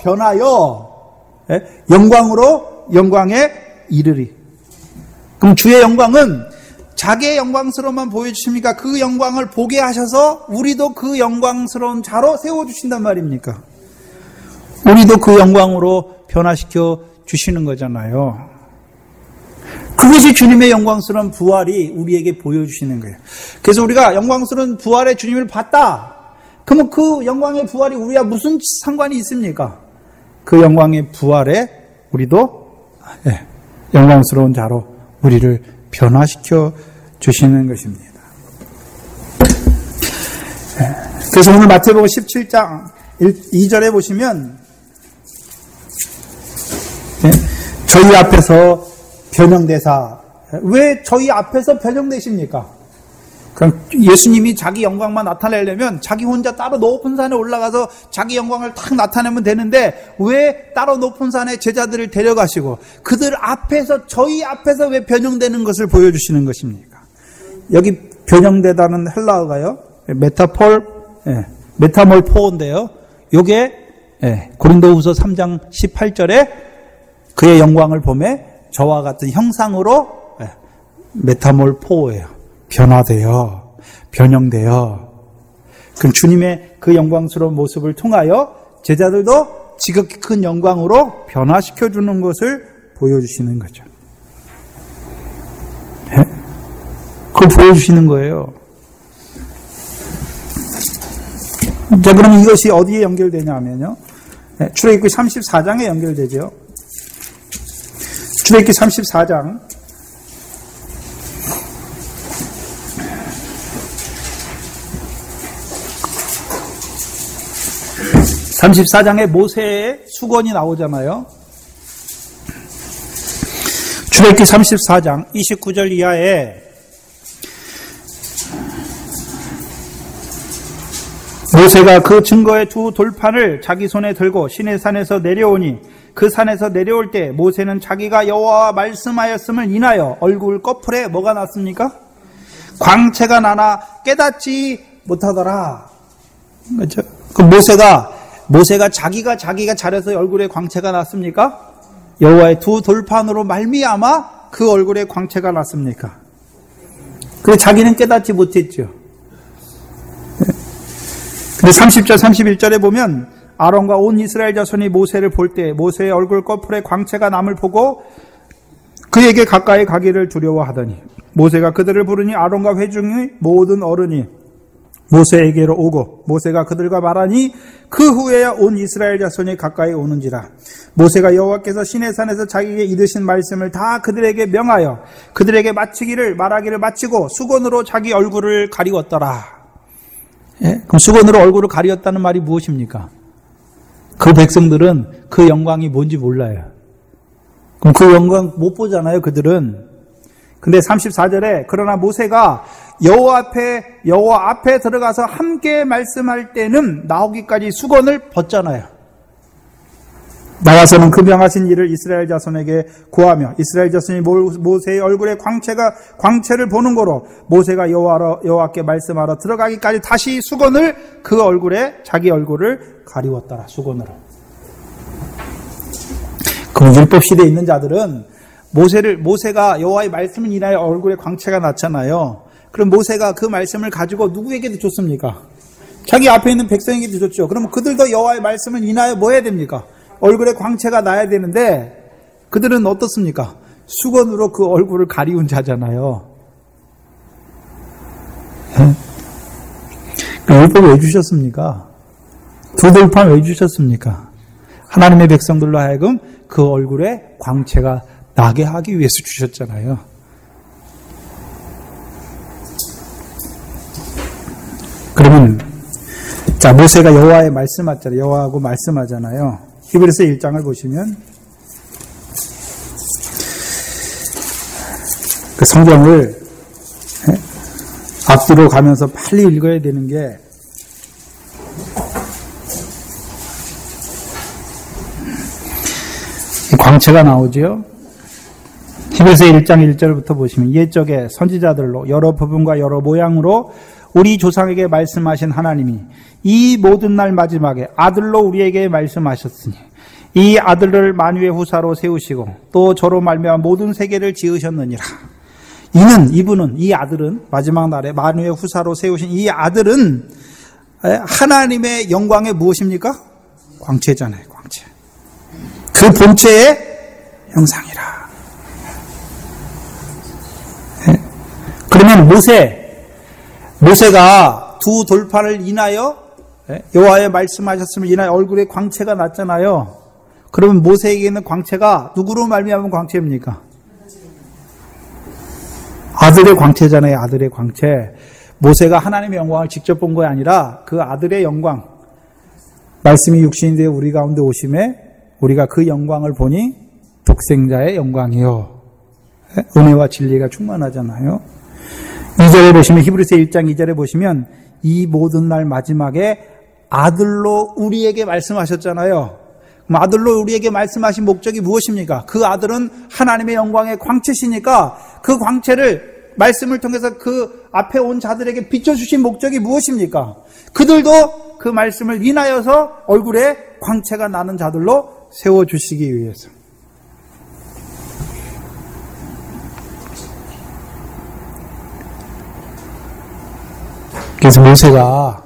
영광으로 영광에 이르리. 그럼 주의 영광은 자기의 영광스러움만 보여주십니까? 그 영광을 보게 하셔서 우리도 그 영광스러운 자로 세워주신단 말입니까? 우리도 그 영광으로 변화시켜 주시는 거잖아요. 그것이 주님의 영광스러운 부활이 우리에게 보여주시는 거예요. 그래서 우리가 영광스러운 부활의 주님을 봤다. 그러면 그 영광의 부활이 우리와 무슨 상관이 있습니까? 그 영광의 부활에 우리도 영광스러운 자로 우리를 변화시켜 주시는 것입니다. 그래서 오늘 마태복음 17장 2절에 보시면 저희 앞에서 변형되사, 왜 저희 앞에서 변형되십니까? 그럼 예수님이 자기 영광만 나타내려면 자기 혼자 따로 높은 산에 올라가서 자기 영광을 탁 나타내면 되는데 왜 따로 높은 산에 제자들을 데려가시고 그들 앞에서, 저희 앞에서 왜 변형되는 것을 보여주시는 것입니까? 여기 변형되다는 헬라어가요, 메타몰포인데요. 요게 고린도후서 3장 18절에 그의 영광을 보매 저와 같은 형상으로 메타몰포예요. 변화되어, 변형되어. 그럼 주님의 그 영광스러운 모습을 통하여 제자들도 지극히 큰 영광으로 변화시켜주는 것을 보여주시는 거죠. 그걸 보여주시는 거예요. 자, 그럼 이것이 어디에 연결되냐 하면요, 출애굽기 34장에 연결되죠. 출애굽기 34장 34장에 모세의 수건이 나오잖아요. 출애굽기 34장 29절 이하에 모세가 그 증거의 두 돌판을 자기 손에 들고 시내산에서 내려오니 그 산에서 내려올 때 모세는 자기가 여호와와 말씀하였음을 인하여 얼굴 꺼풀에 뭐가 났습니까? 광채가 나나 깨닫지 못하더라. 그렇죠? 그 모세가 자기가 잘해서 얼굴에 광채가 났습니까? 여호와의 두 돌판으로 말미암아 그 얼굴에 광채가 났습니까? 그래 자기는 깨닫지 못했죠. 근데 30절 31절에 보면 아론과 온 이스라엘 자손이 모세를 볼 때 모세의 얼굴 꺼풀에 광채가 남을 보고 그에게 가까이 가기를 두려워하더니 모세가 그들을 부르니 아론과 회중의 모든 어른이 모세에게로 오고 모세가 그들과 말하니 그 후에야 온 이스라엘 자손이 가까이 오는지라. 모세가 여호와께서 시내산에서 자기에게 이르신 말씀을 다 그들에게 명하여 그들에게 말하기를 마치고 수건으로 자기 얼굴을 가리웠더라. 그럼 수건으로 얼굴을 가리웠다는 말이 무엇입니까? 그 백성들은 그 영광이 뭔지 몰라요. 그럼 그 영광 못 보잖아요, 그들은. 근데 34절에 그러나 모세가 여호와 앞에 들어가서 함께 말씀할 때는 나오기까지 수건을 벗잖아요. 나와서는 그 명하신 일을 이스라엘 자손에게 고하며 이스라엘 자손이 모세의 얼굴에 광채를 보는 거로 모세가 여호와께 말씀하러 들어가기까지 다시 수건을 그 얼굴에 자기 얼굴을 가리웠더라. 수건으로. 그럼 율법 시대에 있는 자들은 모세가 여호와의 말씀을 인하여 얼굴에 광채가 났잖아요. 그럼 모세가 그 말씀을 가지고 누구에게도 줬습니까? 자기 앞에 있는 백성에게도 줬죠. 그러면 그들도 여호와의 말씀을 인하여 뭐 해야 됩니까? 얼굴에 광채가 나야 되는데 그들은 어떻습니까? 수건으로 그 얼굴을 가리운 자잖아요. 율법을 왜 주셨습니까? 두 돌판 왜 주셨습니까? 하나님의 백성들로 하여금 그 얼굴에 광채가 나게 하기 위해서 주셨잖아요. 그러면 자, 모세가 여호와의 말씀하잖아요. 여호와하고 말씀하잖아요. 히브리서 1장을 보시면 그 성경을 앞뒤로 가면서 빨리 읽어야 되는 게 광채가 나오죠. 히브리서 1장 1절부터 보시면 옛적에 선지자들로 여러 부분과 여러 모양으로 우리 조상에게 말씀하신 하나님이 이 모든 날 마지막에 아들로 우리에게 말씀하셨으니 이 아들을 만유의 후사로 세우시고 또 저로 말미암아 모든 세계를 지으셨느니라. 이 아들은 마지막 날에 만유의 후사로 세우신 이 아들은 하나님의 영광의 무엇입니까? 광채잖아요. 광채. 그 본체의 형상이라. 그러면 모세가 두 돌판을 인하여 여호와의 말씀하셨음을 인하여 얼굴에 광채가 났잖아요. 그러면 모세에게 있는 광채가 누구로 말미암은 광채입니까? 아들의 광채잖아요. 아들의 광채. 모세가 하나님의 영광을 직접 본 것이 아니라 그 아들의 영광, 말씀이 육신이 되어 우리 가운데 오심에 우리가 그 영광을 보니 독생자의 영광이요. 은혜와 진리가 충만하잖아요. 2절에 보시면, 히브리서 1장 2절에 보시면 이 모든 날 마지막에 아들로 우리에게 말씀하셨잖아요. 그럼 아들로 우리에게 말씀하신 목적이 무엇입니까? 그 아들은 하나님의 영광의 광채시니까 그 광채를 말씀을 통해서 그 앞에 온 자들에게 비춰주신 목적이 무엇입니까? 그들도 그 말씀을 인하여서 얼굴에 광채가 나는 자들로 세워주시기 위해서. 그래서 모세가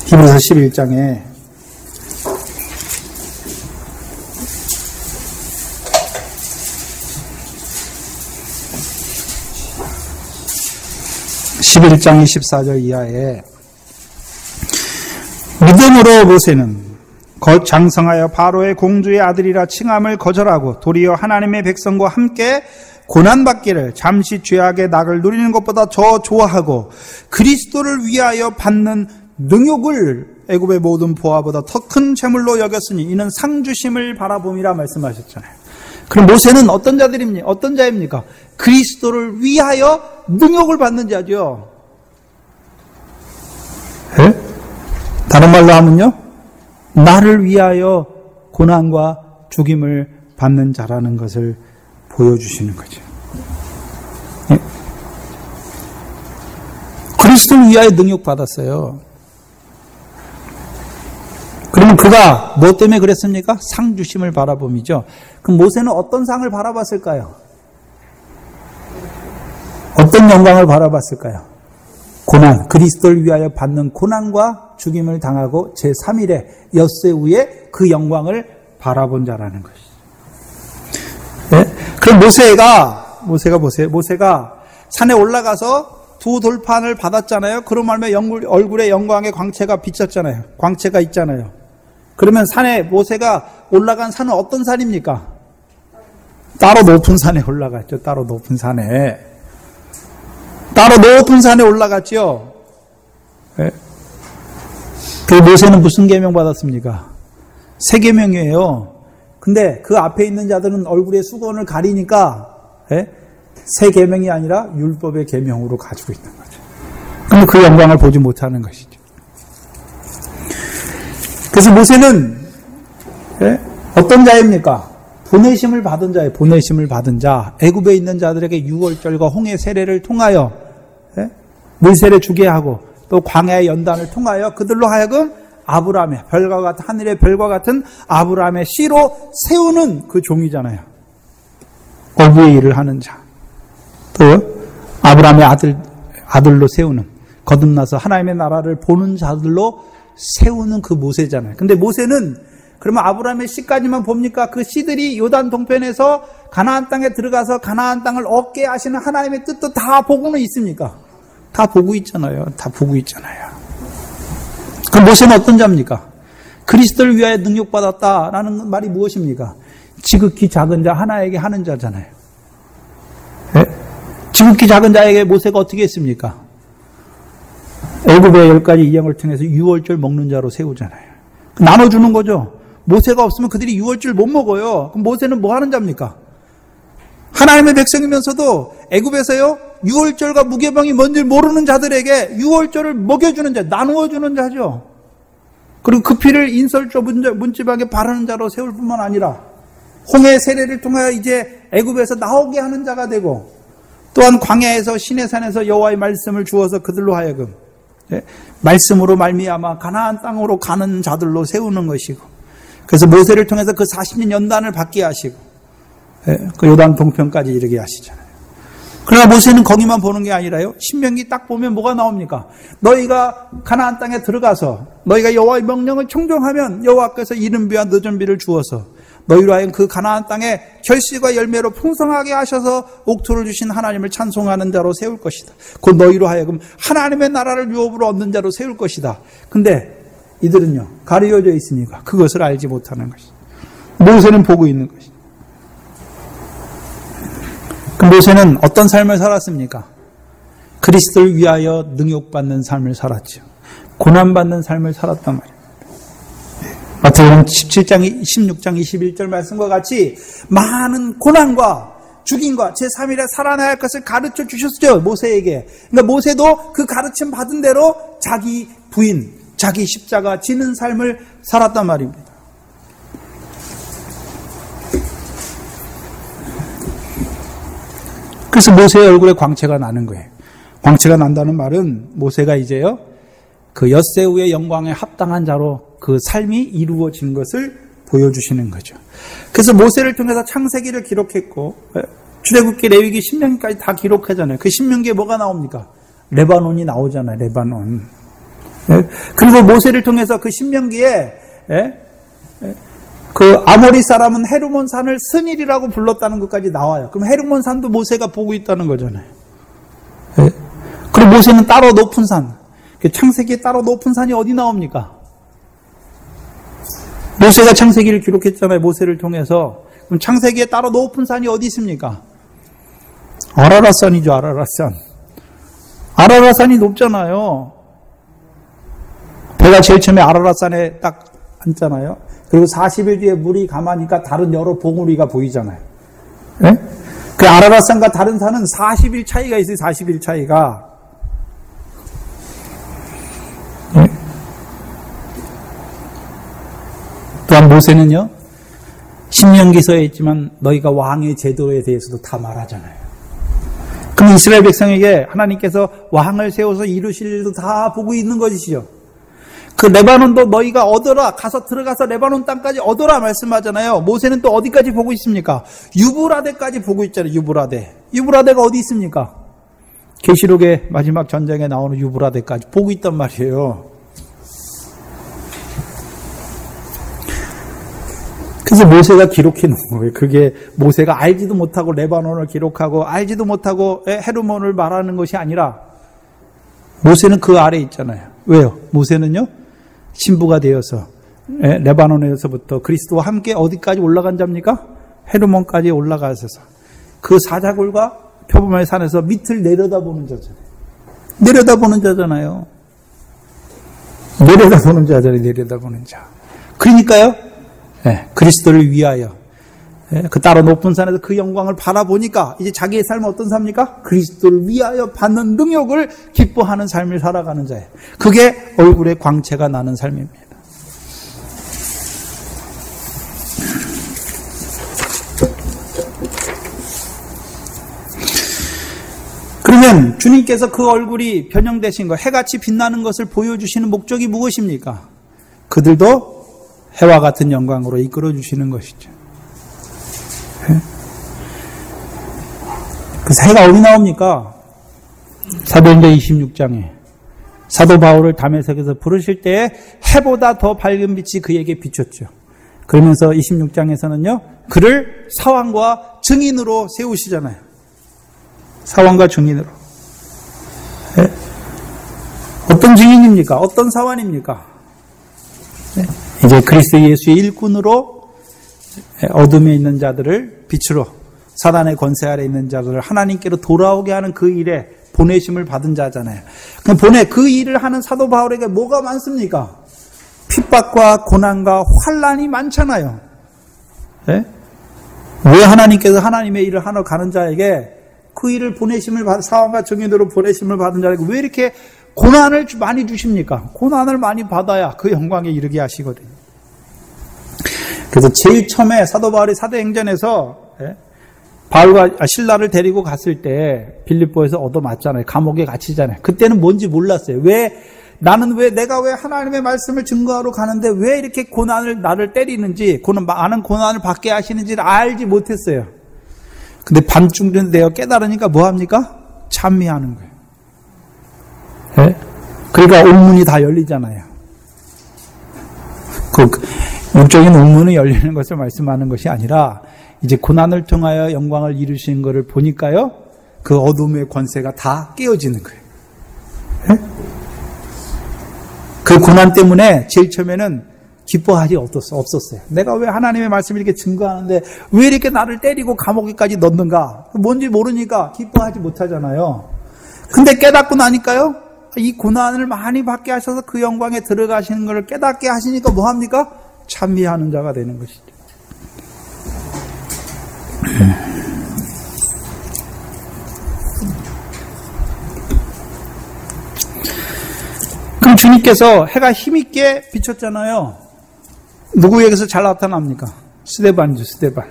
히브리서 11장에 (11장 24절) 이하에 믿음으로 모세는 곧 장성하여 바로의 공주의 아들이라 칭함을 거절하고 도리어 하나님의 백성과 함께 고난받기를 잠시 죄악의 낙을 누리는 것보다 더 좋아하고 그리스도를 위하여 받는 능욕을 애굽의 모든 보화보다 더 큰 재물로 여겼으니 이는 상주심을 바라봄이라 말씀하셨잖아요. 그럼 모세는 어떤 자입니까? 그리스도를 위하여 능욕을 받는 자죠. 네? 다른 말로 하면요, 나를 위하여 고난과 죽임을 받는 자라는 것을 보여주시는 거죠. 네? 그리스도를 위하여 능욕 받았어요. 그러면 그가 뭐 때문에 그랬습니까? 상 주심을 바라봄이죠. 그럼 모세는 어떤 상을 바라봤을까요? 어떤 영광을 바라봤을까요? 고난, 그리스도를 위하여 받는 고난과 죽임을 당하고 제3일에 엿새 후에 그 영광을 바라본 자라는 것이죠. 네? 그럼 모세가 산에 올라가서 두 돌판을 받았잖아요. 그런 말에 얼굴에 영광의 광채가 비쳤잖아요. 광채가 있잖아요. 그러면 모세가 올라간 산은 어떤 산입니까? 따로 높은 산에 올라갔죠. 따로 높은 산에 올라갔죠. 네. 그 모세는 무슨 계명 받았습니까? 세 계명이에요. 근데 그 앞에 있는 자들은 얼굴에 수건을 가리니까 세 계명이 아니라 율법의 계명으로 가지고 있는 거죠. 그럼 그 영광을 보지 못하는 것이죠. 그래서 모세는 어떤 자입니까? 보내심을 받은 자예요. 보내심을 받은 자. 애굽에 있는 자들에게 유월절과 홍해 세례를 통하여 물세례 주게 하고 또 광야의 연단을 통하여 그들로 하여금 아브라함의 별과 같은 하늘의 별과 같은 아브라함의 씨로 세우는 그 종이잖아요. 어부의 일을 하는 자. 또 아브라함의 아들로 세우는, 거듭나서 하나님의 나라를 보는 자들로 세우는 그 모세잖아요. 근데 모세는 그러면 아브라함의 씨까지만 봅니까? 그 씨들이 요단 동편에서 가나안 땅에 들어가서 가나안 땅을 얻게 하시는 하나님의 뜻도 다 보고는 있습니까? 다 보고 있잖아요. 그럼 모세는 어떤 자입니까? 그리스도를 위하여 능욕받았다라는 말이 무엇입니까? 지극히 작은 자 하나에게 하는 자잖아요. 네? 지극히 작은 자에게 모세가 어떻게 했습니까? 애굽의 10가지 이행을 통해서 유월절 먹는 자로 세우잖아요. 나눠주는 거죠. 모세가 없으면 그들이 유월절 못 먹어요. 그럼 모세는 뭐 하는 자입니까? 하나님의 백성이면서도 애굽에서요, 유월절과 무교병이 뭔지 모르는 자들에게 유월절을 먹여주는 자, 나누어주는 자죠. 그리고 그 피를 인설조 문지방에 바르는 자로 세울 뿐만 아니라 홍해 세례를 통하여 이제 애굽에서 나오게 하는 자가 되고, 또한 광야에서 시내산에서 여호와의 말씀을 주어서 그들로 하여금 말씀으로 말미암아 가나안 땅으로 가는 자들로 세우는 것이고, 그래서 모세를 통해서 그 40년 연단을 받게 하시고 그 요단 동편까지 이르게 하시잖아요. 그러나 모세는 거기만 보는 게 아니라요, 신명기 딱 보면 뭐가 나옵니까? 너희가 가나안 땅에 들어가서 너희가 여호와의 명령을 청종하면 여호와께서 이른 비와 늦은 비를 주어서 너희로 하여금 그 가나안 땅에 결실과 열매로 풍성하게 하셔서 옥토를 주신 하나님을 찬송하는 자로 세울 것이다. 곧 너희로 하여금 하나님의 나라를 유업으로 얻는 자로 세울 것이다. 근데 이들은요, 가려져 있으니까 그것을 알지 못하는 것이다. 모세는 보고 있는 것이다. 그럼 모세는 어떤 삶을 살았습니까? 그리스도를 위하여 능욕받는 삶을 살았죠. 고난받는 삶을 살았단 말이에요. 마태복음 17장, 16장 21절 말씀과 같이 많은 고난과 죽임과 제3일에 살아나야 할 것을 가르쳐 주셨죠, 모세에게. 그러니까 모세도 그 가르침 받은 대로 자기 부인, 자기 십자가 지는 삶을 살았단 말입니다. 그래서 모세의 얼굴에 광채가 나는 거예요. 광채가 난다는 말은 모세가 이제요, 그 엿새우의 영광에 합당한 자로 그 삶이 이루어진 것을 보여주시는 거죠. 그래서 모세를 통해서 창세기를 기록했고, 출애굽기, 레위기, 신명기까지 다 기록하잖아요. 그 신명기에 뭐가 나옵니까? 레바논이 나오잖아요, 레바논. 그리고 모세를 통해서 그 신명기에 그 아모리 사람은 헤르몬 산을 스닐이라고 불렀다는 것까지 나와요. 그럼 헤르몬 산도 모세가 보고 있다는 거잖아요. 그리고 모세는 따로 높은 산, 창세기에 따로 높은 산이 어디 나옵니까? 모세가 창세기를 기록했잖아요, 모세를 통해서. 그럼 창세기에 따로 높은 산이 어디 있습니까? 아라랏산이죠, 아라랏산. 아라랏산이 높잖아요. 배가 제일 처음에 아라랏산에 딱 앉잖아요. 그리고 40일 뒤에 물이 감하니까 다른 여러 봉우리가 보이잖아요. 네? 그 아라랏산과 다른 산은 40일 차이가 있어요, 40일 차이가. 네? 또한 모세는요, 신명기서에 있지만 너희가 왕의 제도에 대해서도 다 말하잖아요. 그럼 이스라엘 백성에게 하나님께서 왕을 세워서 이루실 일도 다 보고 있는 것이죠. 그 레바논도 너희가 얻어라, 들어가서 레바논 땅까지 얻어라 말씀하잖아요. 모세는 또 어디까지 보고 있습니까? 유브라데까지 보고 있잖아요, 유브라데. 유브라데가 어디 있습니까? 계시록의 마지막 전쟁에 나오는 유브라데까지 보고 있단 말이에요. 그래서 모세가 기록해 놓은 거예요. 그게 모세가 알지도 못하고 레바논을 기록하고 알지도 못하고 헤르몬을 말하는 것이 아니라 모세는 그 아래 있잖아요. 왜요? 모세는요, 신부가 되어서 레바논에서부터 그리스도와 함께 어디까지 올라간 자입니까? 헤르몬까지 올라가셔서 그 사자굴과 표범의 산에서 밑을 내려다보는 자잖아요. 내려다보는 자잖아요. 내려다보는 자. 그러니까요, 그리스도를 위하여 그 따로 높은 산에서 그 영광을 바라보니까 이제 자기의 삶은 어떤 삶입니까? 그리스도를 위하여 받는 능욕을 기뻐하는 삶을 살아가는 자예요. 그게 얼굴에 광채가 나는 삶입니다. 그러면 주님께서 그 얼굴이 변형되신 것, 해같이 빛나는 것을 보여주시는 목적이 무엇입니까? 그들도 해와 같은 영광으로 이끌어 주시는 것이죠. 그래서 해가 어디 나옵니까? 사도행전 26장에 사도 바울을 다메섹에서 부르실 때에 해보다 더 밝은 빛이 그에게 비쳤죠. 그러면서 26장에서는요, 그를 사왕과 증인으로 세우시잖아요. 사왕과 증인으로. 어떤 증인입니까? 어떤 사원입니까? 이제 그리스도 예수의 일꾼으로 어둠에 있는 자들을 빛으로, 사단의 권세 아래 있는 자들을 하나님께로 돌아오게 하는 그 일에 보내심을 받은 자잖아요. 그 일을 하는 사도 바울에게 뭐가 많습니까? 핍박과 고난과 환난이 많잖아요. 네? 왜 하나님께서 하나님의 일을 하러 가는 자에게 그 일을 보내심을 받은, 사원과 증인으로 보내심을 받은 자에게 왜 이렇게 고난을 많이 주십니까? 고난을 많이 받아야 그 영광에 이르게 하시거든요. 그래서 제일 처음에 사도 바울이 사도행전에서 바울과 실라를 데리고 갔을 때 빌립보에서 얻어맞잖아요. 감옥에 갇히잖아요. 그때는 뭔지 몰랐어요. 내가 왜 하나님의 말씀을 증거하러 가는데 왜 이렇게 나를 때리는지, 많은 고난을 받게 하시는지를 알지 못했어요. 근데 밤중쯤 되어 깨달으니까 뭐합니까? 찬미하는 거예요. 네? 그러니까 옥문이 다 열리잖아요. 육적인 옥문이 열리는 것을 말씀하는 것이 아니라 이제 고난을 통하여 영광을 이루시는 것을 보니까요, 그 어둠의 권세가 다 깨어지는 거예요. 네? 그 고난 때문에 제일 처음에는 기뻐하지 없었어요. 내가 왜 하나님의 말씀을 이렇게 증거하는데 왜 이렇게 나를 때리고 감옥에까지 넣는가? 뭔지 모르니까 기뻐하지 못하잖아요. 근데 깨닫고 나니까요, 이 고난을 많이 받게 하셔서 그 영광에 들어가시는 것을 깨닫게 하시니까 뭐합니까? 찬미하는 자가 되는 것이죠. 그럼 주님께서 해가 힘있게 비쳤잖아요. 누구에게서 잘 나타납니까? 스데반이죠, 스데반.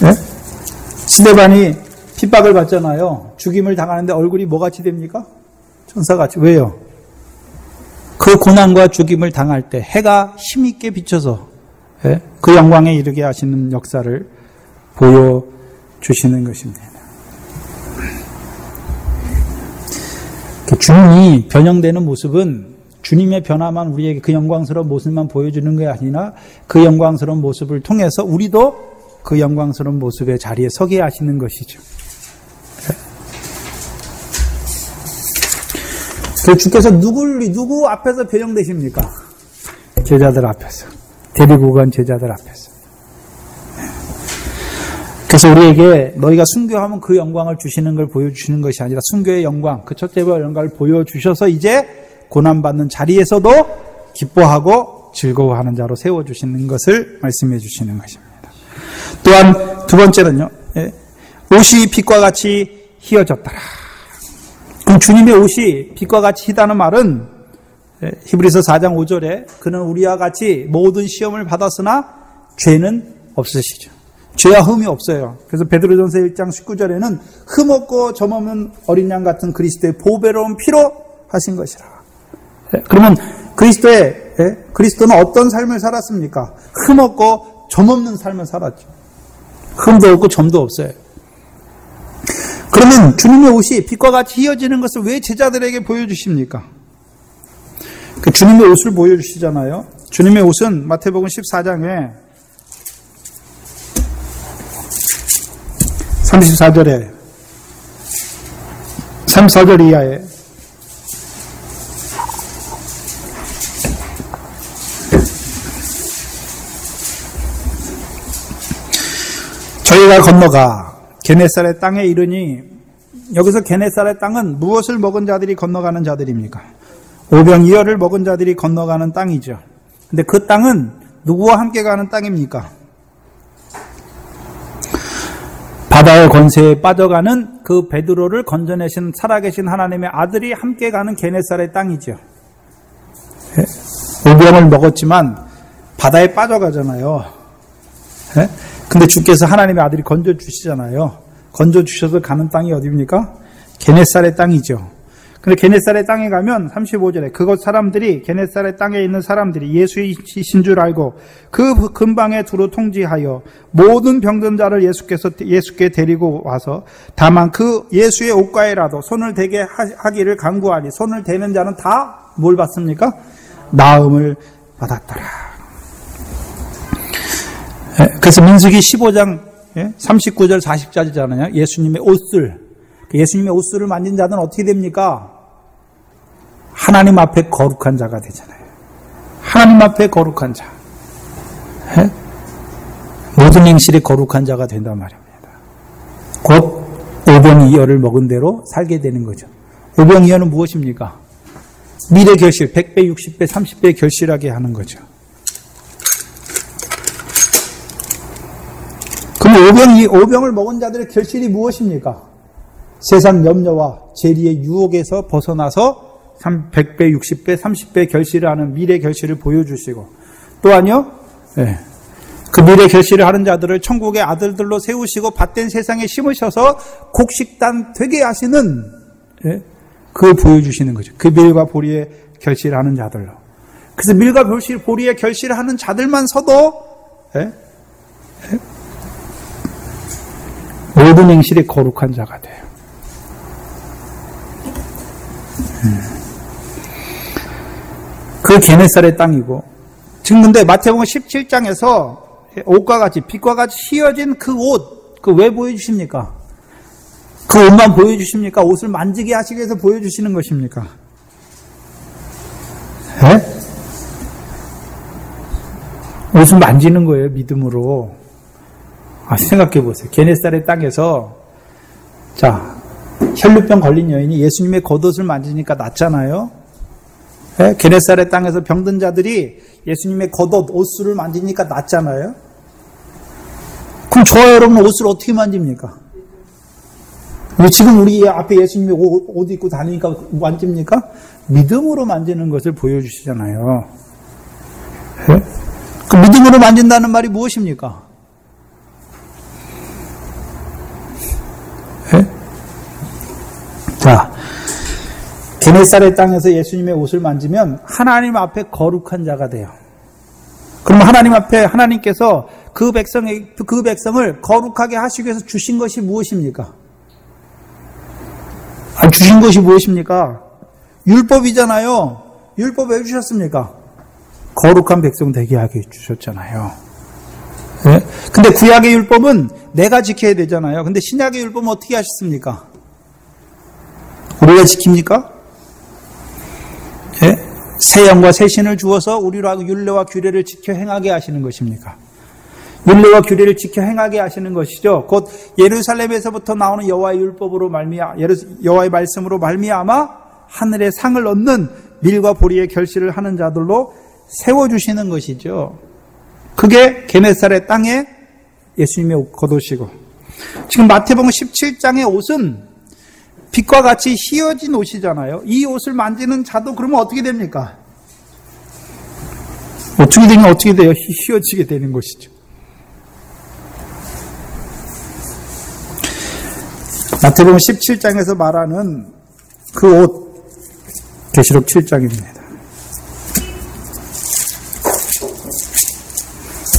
네? 스데반이 핍박을 받잖아요. 죽임을 당하는데 얼굴이 뭐같이 됩니까? 천사같이. 왜요? 그 고난과 죽임을 당할 때 해가 힘있게 비쳐서 그 영광에 이르게 하시는 역사를 보여주시는 것입니다. 주님이 변형되는 모습은 주님의 변화만 우리에게 그 영광스러운 모습만 보여주는 게 아니라 그 영광스러운 모습을 통해서 우리도 그 영광스러운 모습의 자리에 서게 하시는 것이죠. 주께서 누구 앞에서 변형되십니까? 제자들 앞에서. 데리고 간 제자들 앞에서. 그래서 우리에게 너희가 순교하면 그 영광을 주시는 걸 보여주시는 것이 아니라 순교의 영광, 그 첫째와 영광을 보여주셔서 이제 고난받는 자리에서도 기뻐하고 즐거워하는 자로 세워주시는 것을 말씀해 주시는 것입니다. 또한 두 번째는요, 옷이 빛과 같이 희어졌더라. 그럼 주님의 옷이 빛과 같이 희다는 말은 히브리서 4장 5절에 그는 우리와 같이 모든 시험을 받았으나 죄는 없으시죠. 죄와 흠이 없어요. 그래서 베드로전서 1장 19절에는 흠없고 점없는 어린 양 같은 그리스도의 보배로운 피로 하신 것이라. 그러면 그리스도는 어떤 삶을 살았습니까? 흠없고 점없는 삶을 살았죠. 흠도 없고 점도 없어요. 그러면 주님의 옷이 빛과 같이 희어지는 것을 왜 제자들에게 보여주십니까? 주님의 옷을 보여주시잖아요. 주님의 옷은 마태복음 14장에 34절에 34절 이하에 저희가 건너가 게네사렛 땅에 이르니, 여기서 게네사렛 땅은 무엇을 먹은 자들이 건너가는 자들입니까? 오병이어를 먹은 자들이 건너가는 땅이죠. 근데 그 땅은 누구와 함께 가는 땅입니까? 바다의 권세에 빠져가는 그 베드로를 건져내신 살아계신 하나님의 아들이 함께 가는 게네사렛 땅이죠. 오병을 먹었지만 바다에 빠져가잖아요. 근데 주께서 하나님의 아들이 건져주시잖아요. 건져주셔서 가는 땅이 어디입니까? 게네사렛 땅이죠. 근데 게네사렛 땅에 가면 35절에 그곳 사람들이, 게네사렛 땅에 있는 사람들이 예수이신 줄 알고 그 근방에 두루 통지하여 모든 병든 자를 예수께 데리고 와서 다만 그 예수의 옷가에라도 손을 대게 하기를 간구하니 손을 대는 자는 다 뭘 받습니까? 나음을 받았더라. 그래서 민수기 15장 39절 40절이잖아요. 예수님의 옷을 만진 자는 어떻게 됩니까? 하나님 앞에 거룩한 자가 되잖아요. 하나님 앞에 거룩한 자. 모든 행실이 거룩한 자가 된단 말입니다. 곧 오병이어를 먹은 대로 살게 되는 거죠. 오병이어는 무엇입니까? 미래 결실, 100배, 60배, 30배 결실하게 하는 거죠. 그럼 오병을 먹은 자들의 결실이 무엇입니까? 세상 염려와 재리의 유혹에서 벗어나서 100배, 60배, 30배 결실을 하는 미래 결실을 보여주시고, 또한요, 그 미래 결실을 하는 자들을 천국의 아들들로 세우시고 밭된 세상에 심으셔서 곡식단 되게 하시는, 그걸 보여주시는 거죠. 그 밀과 보리의 결실을 하는 자들로. 그래서 밀과 보리의 결실을 하는 자들만 서도 모든 행실이 거룩한 자가 돼요. 그 게네사렛 땅이고, 지금 근데 마태복음 17장에서 옷과 같이 빛과 같이 휘어진 그 옷, 그 왜 보여주십니까? 그 옷만 보여주십니까? 옷을 만지게 하시기 위해서 보여주시는 것입니까? 옷을 만지는 거예요, 믿음으로. 생각해 보세요. 게네사렛 땅에서, 자, 혈루병 걸린 여인이 예수님의 겉옷을 만지니까 낫잖아요. 네? 게네사렛 땅에서 병든 자들이 예수님의 겉옷, 옷을 만지니까 낫잖아요. 그럼 저와 여러분 옷을 어떻게 만집니까? 지금 우리 앞에 예수님이 옷 입고 다니니까 만집니까? 믿음으로 만지는 것을 보여주시잖아요. 네? 그 믿음으로 만진다는 말이 무엇입니까? 네? 자, 게네사렛 땅에서 예수님의 옷을 만지면 하나님 앞에 거룩한 자가 돼요. 그러면 하나님 앞에 하나님께서 그 백성을 거룩하게 하시기 위해서 주신 것이 무엇입니까? 주신 것이 무엇입니까? 율법이잖아요. 율법 왜 주셨습니까? 거룩한 백성 되게 하게 주셨잖아요. 네? 근데 구약의 율법은 내가 지켜야 되잖아요. 근데 신약의 율법은 어떻게 하셨습니까? 우리가 지킵니까? 네? 새 영과 새 신을 주어서 우리로 율례와 규례를 지켜 행하게 하시는 것입니까? 율례와 규례를 지켜 행하게 하시는 것이죠. 곧 예루살렘에서부터 나오는 여호와의 율법으로 여호와의 말씀으로 말미암아 하늘의 상을 얻는 밀과 보리의 결실을 하는 자들로 세워주시는 것이죠. 그게 게네사렛 땅에 예수님의 겉옷이고, 지금 마태복음 17장의 옷은 빛과 같이 휘어진 옷이잖아요. 이 옷을 만지는 자도 그러면 어떻게 됩니까? 어떻게 돼요? 휘어지게 되는 것이죠. 마태복음 17장에서 말하는 그 옷, 계시록 7장입니다.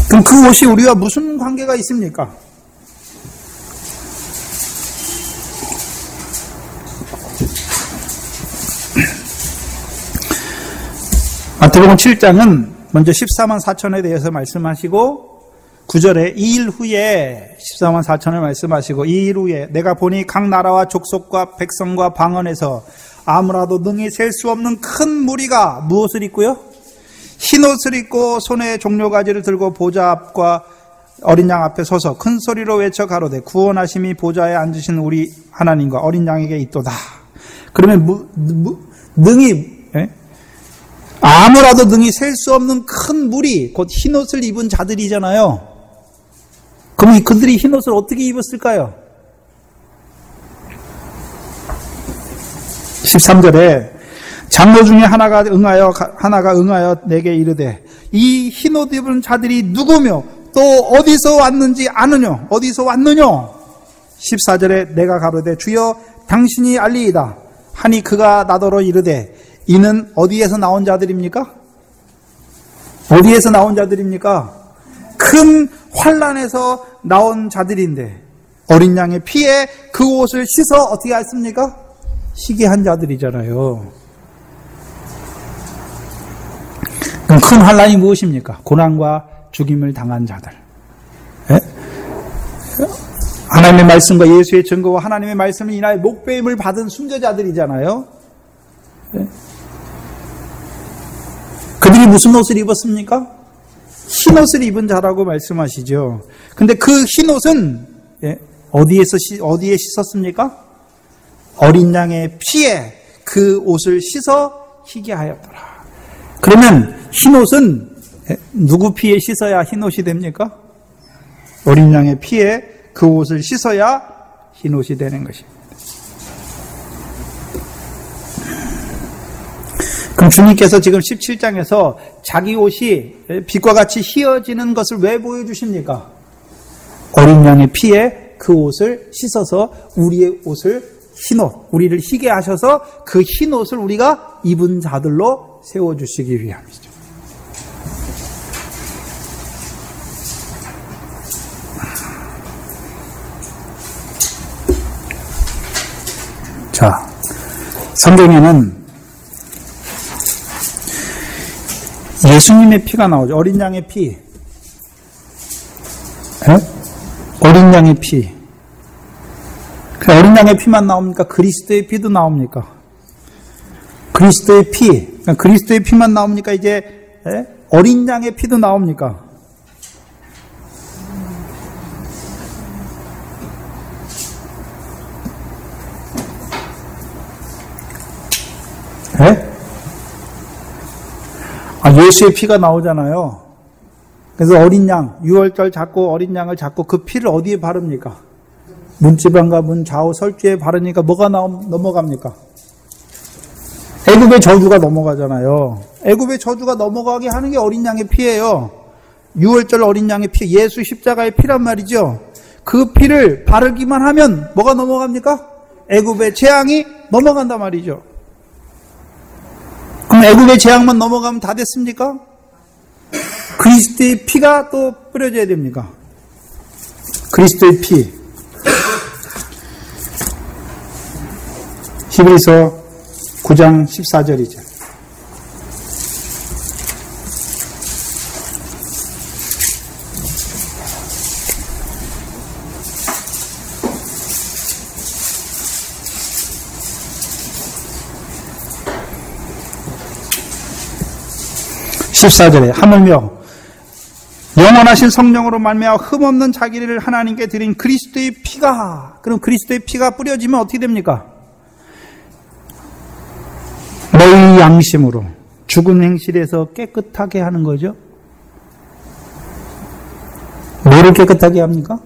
그럼 그 옷이 우리와 무슨 관계가 있습니까? 마태복음 7장은 먼저 14만 4천에 대해서 말씀하시고 9절에 2일 후에 14만 4천을 말씀하시고 2일 후에 내가 보니 각 나라와 족속과 백성과 방언에서 아무라도 능히 셀 수 없는 큰 무리가 무엇을 입고요? 흰옷을 입고 손에 종려가지를 들고 보좌 앞과 어린 양 앞에 서서 큰 소리로 외쳐 가로되 구원하심이 보좌에 앉으신 우리 하나님과 어린 양에게 있도다. 그러면 능히 아무라도 능히 셀 수 없는 큰 무리, 곧 흰옷을 입은 자들이잖아요. 그럼 그들이 흰옷을 어떻게 입었을까요? 13절에 장로 중에 하나가 응하여 내게 이르되 이 흰옷 입은 자들이 누구며 또 어디서 왔는지 아느냐? 어디서 왔느냐? 14절에 내가 가로되 주여 당신이 알리이다 하니 그가 나더러 이르되 이는 어디에서 나온 자들입니까? 어디에서 나온 자들입니까? 큰 환난에서 나온 자들인데 어린 양의 피에 그 옷을 씻어 어떻게 했습니까? 희게 한 자들이잖아요. 그럼 큰 환난이 무엇입니까? 고난과 죽임을 당한 자들. 예? 하나님의 말씀과 예수의 증거와 하나님의 말씀을 인하여 목배임을 받은 순교자들이잖아요. 예? 그들이 무슨 옷을 입었습니까? 흰옷을 입은 자라고 말씀하시죠. 근데 그 흰옷은 어디에 씻었습니까? 어린 양의 피에 그 옷을 씻어 희게 하였더라. 그러면 흰옷은 누구 피에 씻어야 흰옷이 됩니까? 어린 양의 피에 그 옷을 씻어야 흰옷이 되는 것입니다. 그럼 주님께서 지금 17장에서 자기 옷이 빛과 같이 휘어지는 것을 왜 보여주십니까? 어린 양의 피에 그 옷을 씻어서 우리의 옷을 흰옷, 우리를 희게 하셔서 그 흰옷을 우리가 입은 자들로 세워주시기 위함이죠. 자, 성경에는 예수님의 피가 나오죠. 어린 양의 피. 어린 양의 피. 어린 양의 피만 나옵니까? 그리스도의 피도 나옵니까? 그리스도의 피. 그리스도의 피만 나옵니까? 이제 어린 양의 피도 나옵니까? 네? 예수의 피가 나오잖아요. 그래서 어린 양, 6월절 잡고 어린 양을 잡고 그 피를 어디에 바릅니까? 문지방과 문 좌우 설주에 바르니까 뭐가 넘어갑니까? 애굽의 저주가 넘어가잖아요. 애굽의 저주가 넘어가게 하는 게 어린 양의 피예요. 6월절 어린 양의 피, 예수 십자가의 피란 말이죠. 그 피를 바르기만 하면 뭐가 넘어갑니까? 애굽의 재앙이 넘어간단 말이죠. 그럼 애굽의 재앙만 넘어가면 다 됐습니까? 그리스도의 피가 또 뿌려져야 됩니까? 그리스도의 피. 히브리서 9장 14절이죠. 하물며 영원하신 성령으로 말미암아 흠없는 자기를 하나님께 드린 그리스도의 피가, 그럼 그리스도의 피가 뿌려지면 어떻게 됩니까? 너희 양심으로 죽은 행실에서 깨끗하게 하는 거죠. 뭐를 깨끗하게 합니까?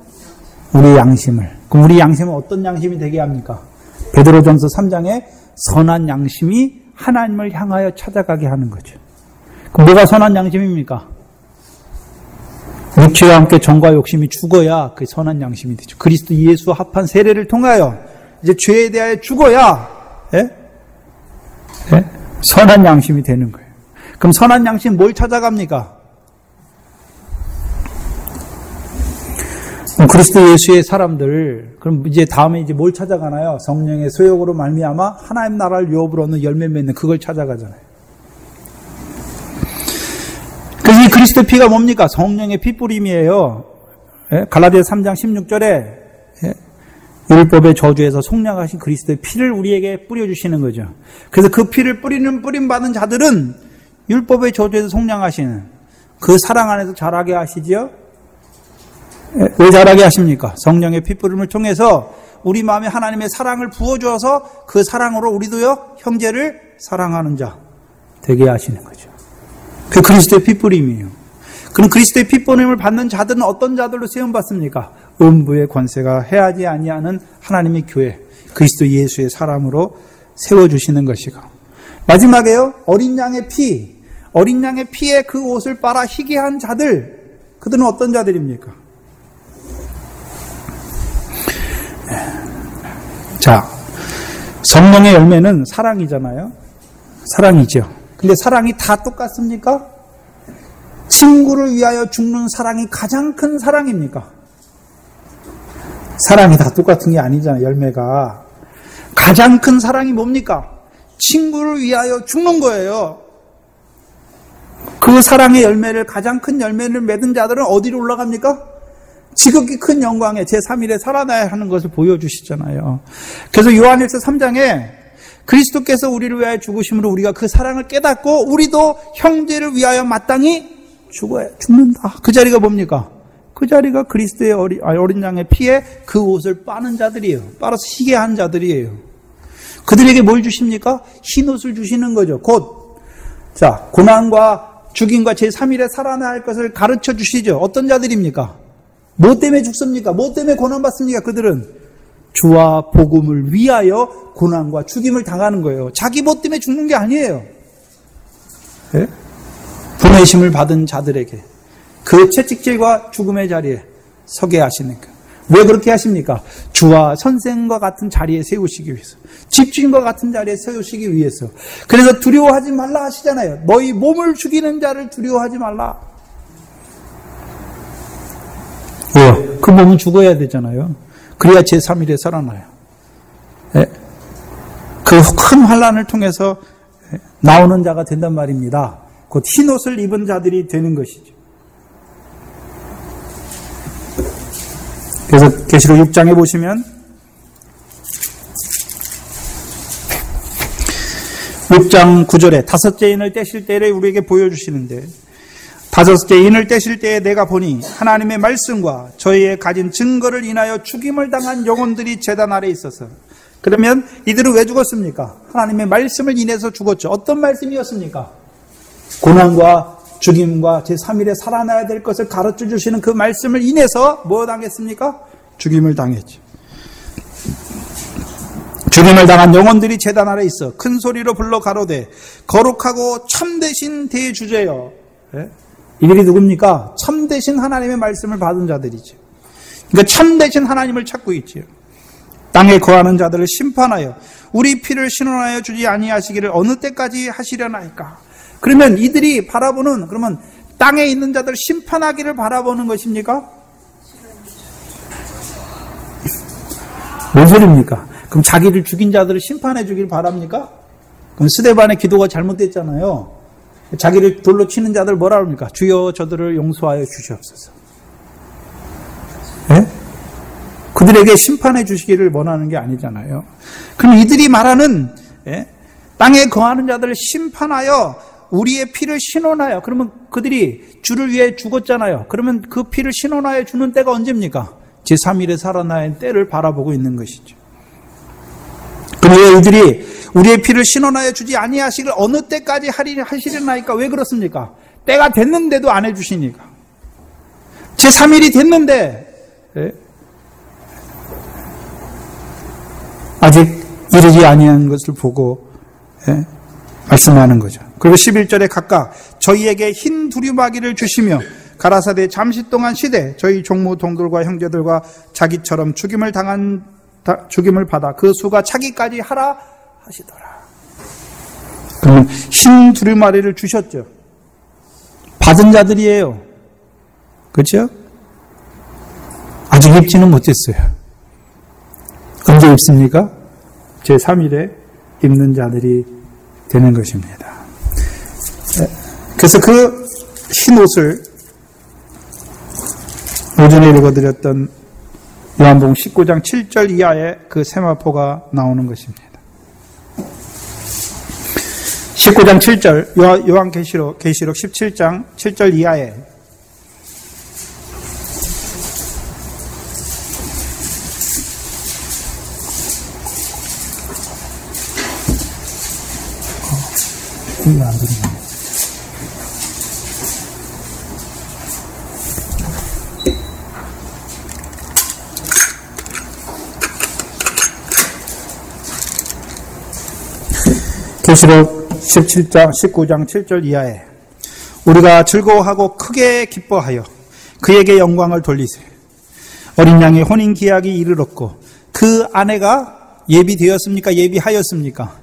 우리 양심을. 그럼 우리 양심은 어떤 양심이 되게 합니까? 베드로전서 3장에 선한 양심이 하나님을 향하여 찾아가게 하는 거죠. 그럼 뭐가 선한 양심입니까? 육체와 함께 정과 욕심이 죽어야 그 선한 양심이 되죠. 그리스도 예수 합한 세례를 통하여 이제 죄에 대하여 죽어야 선한 양심이 되는 거예요. 그럼 선한 양심 뭘 찾아갑니까? 그리스도 예수의 사람들, 그럼 이제 다음에 이제 뭘 찾아가나요? 성령의 소욕으로 말미암아 하나님 나라를 유업으로 얻는 열매 맺는 그걸 찾아가잖아요. 그래서 이 그리스도 피가 뭡니까? 성령의 피뿌림이에요. 갈라디아서 3장 16절에 율법의 저주에서 속량하신 그리스도의 피를 우리에게 뿌려주시는 거죠. 그래서 그 피를 뿌림받은 자들은 율법의 저주에서 속량하시는 그 사랑 안에서 자라게 하시지요. 왜 자라게 하십니까? 성령의 피뿌림을 통해서 우리 마음에 하나님의 사랑을 부어주어서 그 사랑으로 우리도요 형제를 사랑하는 자 되게 하시는 거죠. 그 그리스도의 피뿌림이에요. 그럼 그리스도의 피뿌림을 받는 자들은 어떤 자들로 세움받습니까? 음부의 권세가 해하지 아니하는 하나님의 교회, 그리스도 예수의 사람으로 세워주시는 것이고, 마지막에요, 어린 양의 피에 그 옷을 빨아 희게 한 자들, 그들은 어떤 자들입니까? 자, 성령의 열매는 사랑이잖아요. 사랑이죠. 근데 사랑이 다 똑같습니까? 친구를 위하여 죽는 사랑이 가장 큰 사랑입니까? 사랑이 다 똑같은 게 아니잖아요. 열매가. 가장 큰 사랑이 뭡니까? 친구를 위하여 죽는 거예요. 그 사랑의 열매를, 가장 큰 열매를 맺은 자들은 어디로 올라갑니까? 지극히 큰 영광에 제3일에 살아나야 하는 것을 보여주시잖아요. 그래서 요한일서 3장에 그리스도께서 우리를 위하여 죽으심으로 우리가 그 사랑을 깨닫고 우리도 형제를 위하여 마땅히 죽는다. 그 자리가 뭡니까? 그 자리가 그리스도의 어린 양의 피에 그 옷을 빠는 자들이에요. 빨아서 희게 한 자들이에요. 그들에게 뭘 주십니까? 흰 옷을 주시는 거죠. 곧 고난과 죽임과 제3일에 살아날 것을 가르쳐 주시죠. 어떤 자들입니까? 뭐 때문에 죽습니까? 뭐 때문에 고난받습니까? 그들은 주와 복음을 위하여 고난과 죽임을 당하는 거예요. 자기 뭐 때문에 죽는 게 아니에요. 네? 부내심을 받은 자들에게 그 채찍질과 죽음의 자리에 서게 하시는 거예요. 왜 그렇게 하십니까? 주와 선생과 같은 자리에 세우시기 위해서, 집주인과 같은 자리에 세우시기 위해서. 그래서 두려워하지 말라 하시잖아요. 너희 몸을 죽이는 자를 두려워하지 말라. 왜요? 그 몸은 죽어야 되잖아요. 그래야 제3일에 살아나요. 그 큰 환난을 통해서 나오는 자가 된단 말입니다. 곧 흰옷을 입은 자들이 되는 것이죠. 그래서 계시록 6장에 보시면 6장 9절에 다섯째 인을 떼실 때를 우리에게 보여주시는데, 다섯째 인을 떼실 때에 내가 보니 하나님의 말씀과 저희의 가진 증거를 인하여 죽임을 당한 영혼들이 제단 아래 있어서 그러면 이들은 왜 죽었습니까? 하나님의 말씀을 인해서 죽었죠. 어떤 말씀이었습니까? 고난과 죽임과 제3일에 살아나야 될 것을 가르쳐 주시는 그 말씀을 인해서 뭐 당했습니까? 죽임을 당했죠. 죽임을 당한 영혼들이 제단 아래 있어 큰 소리로 불러 가로되 거룩하고 참되신 대주제여. 이들이 누굽니까? 참되신 하나님의 말씀을 받은 자들이죠. 그러니까 참되신 하나님을 찾고 있지요. 땅에 거하는 자들을 심판하여 우리 피를 신원하여 주지 아니하시기를 어느 때까지 하시려나이까. 그러면 이들이 바라보는, 그러면 땅에 있는 자들 심판하기를 바라보는 것입니까? 뭔 소리입니까? 그럼 자기를 죽인 자들을 심판해 주길 바랍니까? 그럼 스데반의 기도가 잘못됐잖아요. 자기를 돌로 치는 자들 뭐라 합니까? 주여 저들을 용서하여 주시옵소서. 네? 그들에게 심판해 주시기를 원하는 게 아니잖아요. 그럼 이들이 말하는 땅에 거하는 자들을 심판하여 우리의 피를 신원하여, 그러면 그들이 주를 위해 죽었잖아요. 그러면 그 피를 신원하여 주는 때가 언제입니까? 제3일에 살아나는 때를 바라보고 있는 것이죠. 그런데 이들이 우리의 피를 신원하여 주지 아니하시길 어느 때까지 하시려나이까? 왜 그렇습니까? 때가 됐는데도 안 해주시니까. 제3일이 됐는데 아직 이르지 아니한 것을 보고 말씀하는 거죠. 그리고 11절에 각각 저희에게 흰 두루마기를 주시며 가라사대 잠시 동안 쉬되 저희 종무 동들과 형제들과 자기처럼 죽임을 받아 그 수가 차기까지 하라 하시더라. 그러면 흰 두루마리를 주셨죠. 받은 자들이에요. 그렇죠? 아직 입지는 못했어요. 언제 입습니까? 제3일에 입는 자들이 되는 것입니다. 그래서 그 흰 옷을 오전에 읽어드렸던 요한복음 19장 7절 이하에 그 세마포가 나오는 것입니다. 19장 7절 요한계시록 17장 7절 이하에 이거 안 들리네. 계시록 19장 7절 이하에 우리가 즐거워하고 크게 기뻐하여 그에게 영광을 돌리세. 어린 양의 혼인 기약이 이르렀고 그 아내가 예비되었습니까? 예비하였습니까?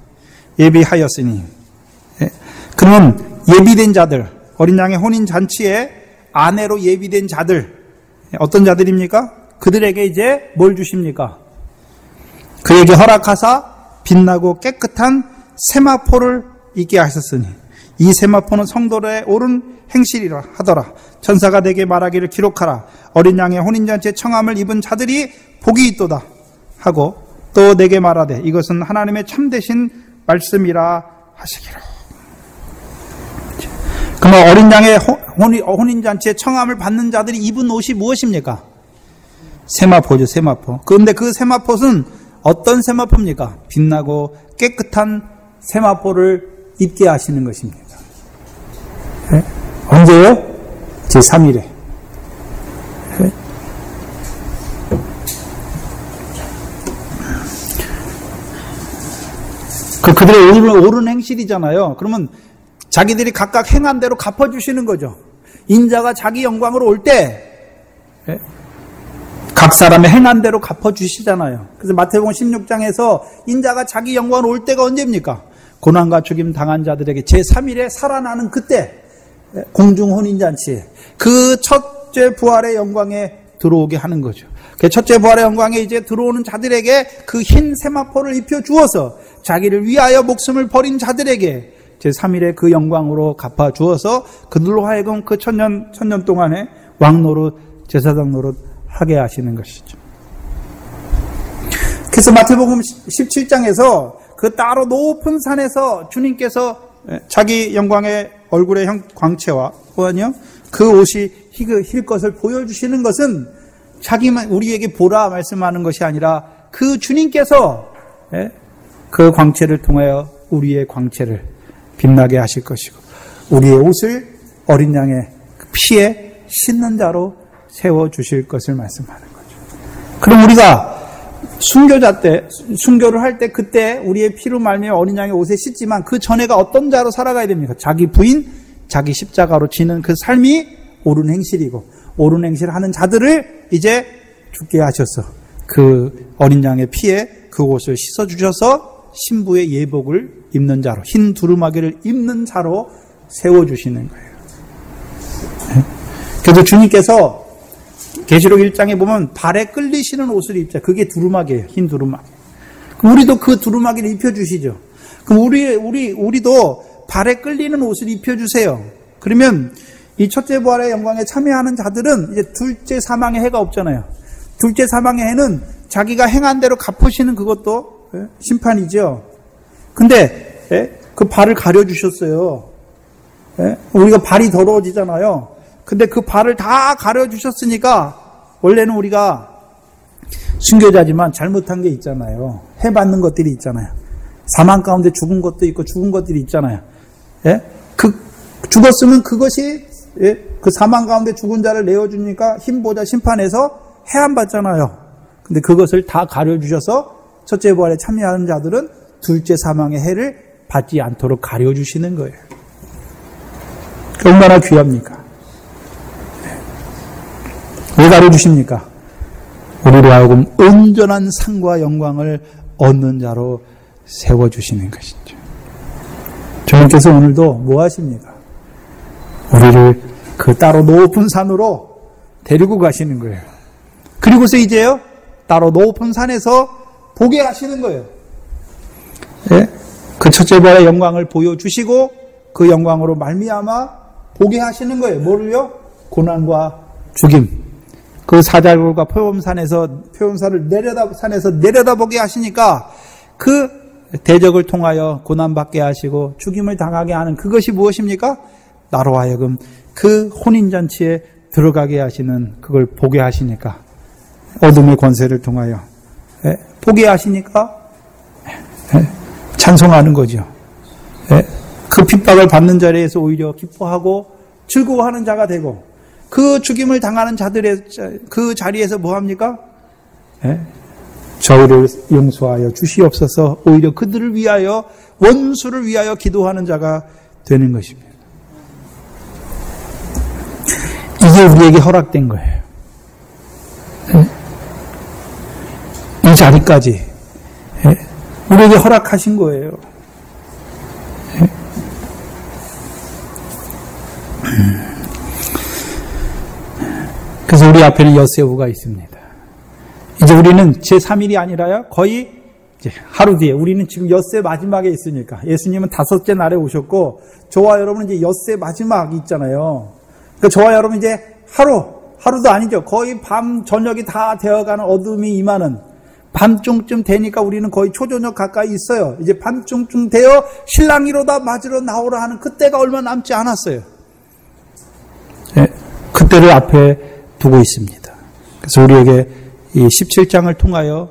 예비하였으니. 그러면 예비된 자들, 어린 양의 혼인 잔치에 아내로 예비된 자들, 어떤 자들입니까? 그들에게 이제 뭘 주십니까? 그에게 허락하사 빛나고 깨끗한 세마포를 입게 하셨으니 이 세마포는 성도의 옳은 행실이라 하더라. 천사가 내게 말하기를 기록하라. 어린 양의 혼인잔치에 청함을 입은 자들이 복이 있도다 하고 또 내게 말하되 이것은 하나님의 참되신 말씀이라 하시기로. 그러면 어린 양의 혼인잔치에 청함을 받는 자들이 입은 옷이 무엇입니까? 세마포죠, 세마포. 그런데 그 세마포는 어떤 세마포입니까? 빛나고 깨끗한 세마포를 입게 하시는 것입니다. 네? 언제요? 제3일에. 네? 그들의 옳은 행실이잖아요. 그러면 자기들이 각각 행한 대로 갚아주시는 거죠. 인자가 자기 영광으로 올 때 각 사람의 행한 대로 갚아주시잖아요. 그래서 마태복음 16장에서 인자가 자기 영광으로 올 때가 언제입니까? 고난과 죽임 당한 자들에게 제3일에 살아나는 그때 공중혼인잔치에 그 첫째 부활의 영광에 들어오게 하는 거죠. 그 첫째 부활의 영광에 이제 들어오는 자들에게 그 흰 세마포를 입혀 주어서 자기를 위하여 목숨을 버린 자들에게 제3일에 그 영광으로 갚아 주어서 그들로 하여금 그 천년 동안에 왕노릇, 제사장 노릇 하게 하시는 것이죠. 그래서 마태복음 17장에서 그 따로 높은 산에서 주님께서 자기 영광의 얼굴의 광채와 또한요 그 옷이 힐 것을 보여주시는 것은 자기만 우리에게 보라 말씀하는 것이 아니라 그 주님께서 그 광채를 통하여 우리의 광채를 빛나게 하실 것이고 우리의 옷을 어린 양의 피에 씻는 자로 세워주실 것을 말씀하는 거죠. 그럼 우리가 순교를 할 때 그때 우리의 피로 말미암아 어린 양의 옷에 씻지만 그 전에가 어떤 자로 살아가야 됩니까? 자기 부인, 자기 십자가로 지는 그 삶이 옳은 행실이고 옳은 행실을 하는 자들을 이제 죽게 하셔서 그 어린 양의 피에 그 옷을 씻어주셔서 신부의 예복을 입는 자로 흰 두루마기를 입는 자로 세워주시는 거예요. 그래서 주님께서 계시록 1장에 보면 발에 끌리시는 옷을 입자. 그게 두루마기예요. 흰 두루마기. 우리도 그 두루마기를 입혀주시죠. 그럼 우리도 발에 끌리는 옷을 입혀주세요. 그러면 이 첫째 부활의 영광에 참여하는 자들은 이제 둘째 사망의 해가 없잖아요. 둘째 사망의 해는 자기가 행한 대로 갚으시는 그것도 심판이죠. 근데 그 발을 가려주셨어요. 우리가 발이 더러워지잖아요. 근데 그 발을 다 가려주셨으니까 원래는 우리가 순교자지만 잘못한 게 있잖아요. 해받는 것들이 있잖아요. 사망 가운데 죽은 것도 있고 죽은 것들이 있잖아요. 죽었으면 그것이 그 사망 가운데 죽은 자를 내어주니까 흰보자 심판에서 해안 받잖아요. 근데 그것을 다 가려주셔서 첫째 부활에 참여하는 자들은 둘째 사망의 해를 받지 않도록 가려주시는 거예요. 얼마나 귀합니까? 왜 가려주십니까? 우리로 하여금 온전한 상과 영광을 얻는 자로 세워주시는 것이죠. 주님께서 오늘도 뭐 하십니까? 우리를 그 따로 높은 산으로 데리고 가시는 거예요. 그리고서 이제요, 따로 높은 산에서 보게 하시는 거예요. 그 첫째 부활의 영광을 보여주시고 그 영광으로 말미암아 보게 하시는 거예요. 뭐를요? 고난과 죽임. 그 사자굴과 표범산을 내려다보게 하시니까 그 대적을 통하여 고난받게 하시고 죽임을 당하게 하는 그것이 무엇입니까? 나로 하여금 그 혼인잔치에 들어가게 하시는 그걸 보게 하시니까 어둠의 권세를 통하여 보게 하시니까 찬송하는 거죠. 그 핍박을 받는 자리에서 오히려 기뻐하고 즐거워하는 자가 되고 그 죽임을 당하는 자들의 그 자리에서 뭐합니까? 저희를 용서하여 주시옵소서 오히려 그들을 위하여 원수를 위하여 기도하는 자가 되는 것입니다. 이게 우리에게 허락된 거예요. 이 자리까지 우리에게 허락하신 거예요. 그래서 우리 앞에는 엿새우가 있습니다. 이제 우리는 제3일이 아니라요, 거의 이제 하루 뒤에, 우리는 지금 엿새 마지막에 있으니까, 예수님은 5째 날에 오셨고, 저와 여러분은 이제 엿새 마지막이 있잖아요. 그러니까 저와 여러분 이제 하루도 아니죠. 거의 밤, 저녁이 다 되어가는 어둠이 임하는, 밤중쯤 되니까 우리는 거의 초저녁 가까이 있어요. 이제 밤중쯤 되어 신랑이로다 맞으러 나오라 하는 그때가 얼마 남지 않았어요. 그때를 앞에 두고 있습니다. 그래서 우리에게 이 17장을 통하여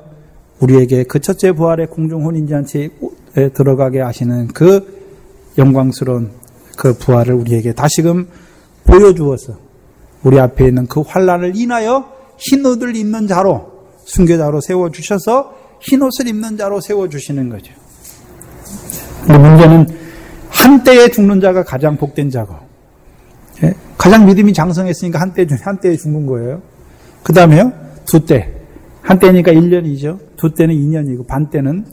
우리에게 그 첫째 부활의 공중 혼인잔치에 들어가게 하시는 그 영광스러운 그 부활을 우리에게 다시금 보여주어서 우리 앞에 있는 그 환난을 인하여 흰옷을 입는 자로 순교자로 세워주셔서 흰옷을 입는 자로 세워주시는 거죠. 근데 문제는 한때에 죽는 자가 가장 복된 자고 가장 믿음이 장성했으니까 한때에 죽는 거예요. 그 다음에요, 두 때. 한때니까 1년이죠. 두 때는 2년이고, 반 때는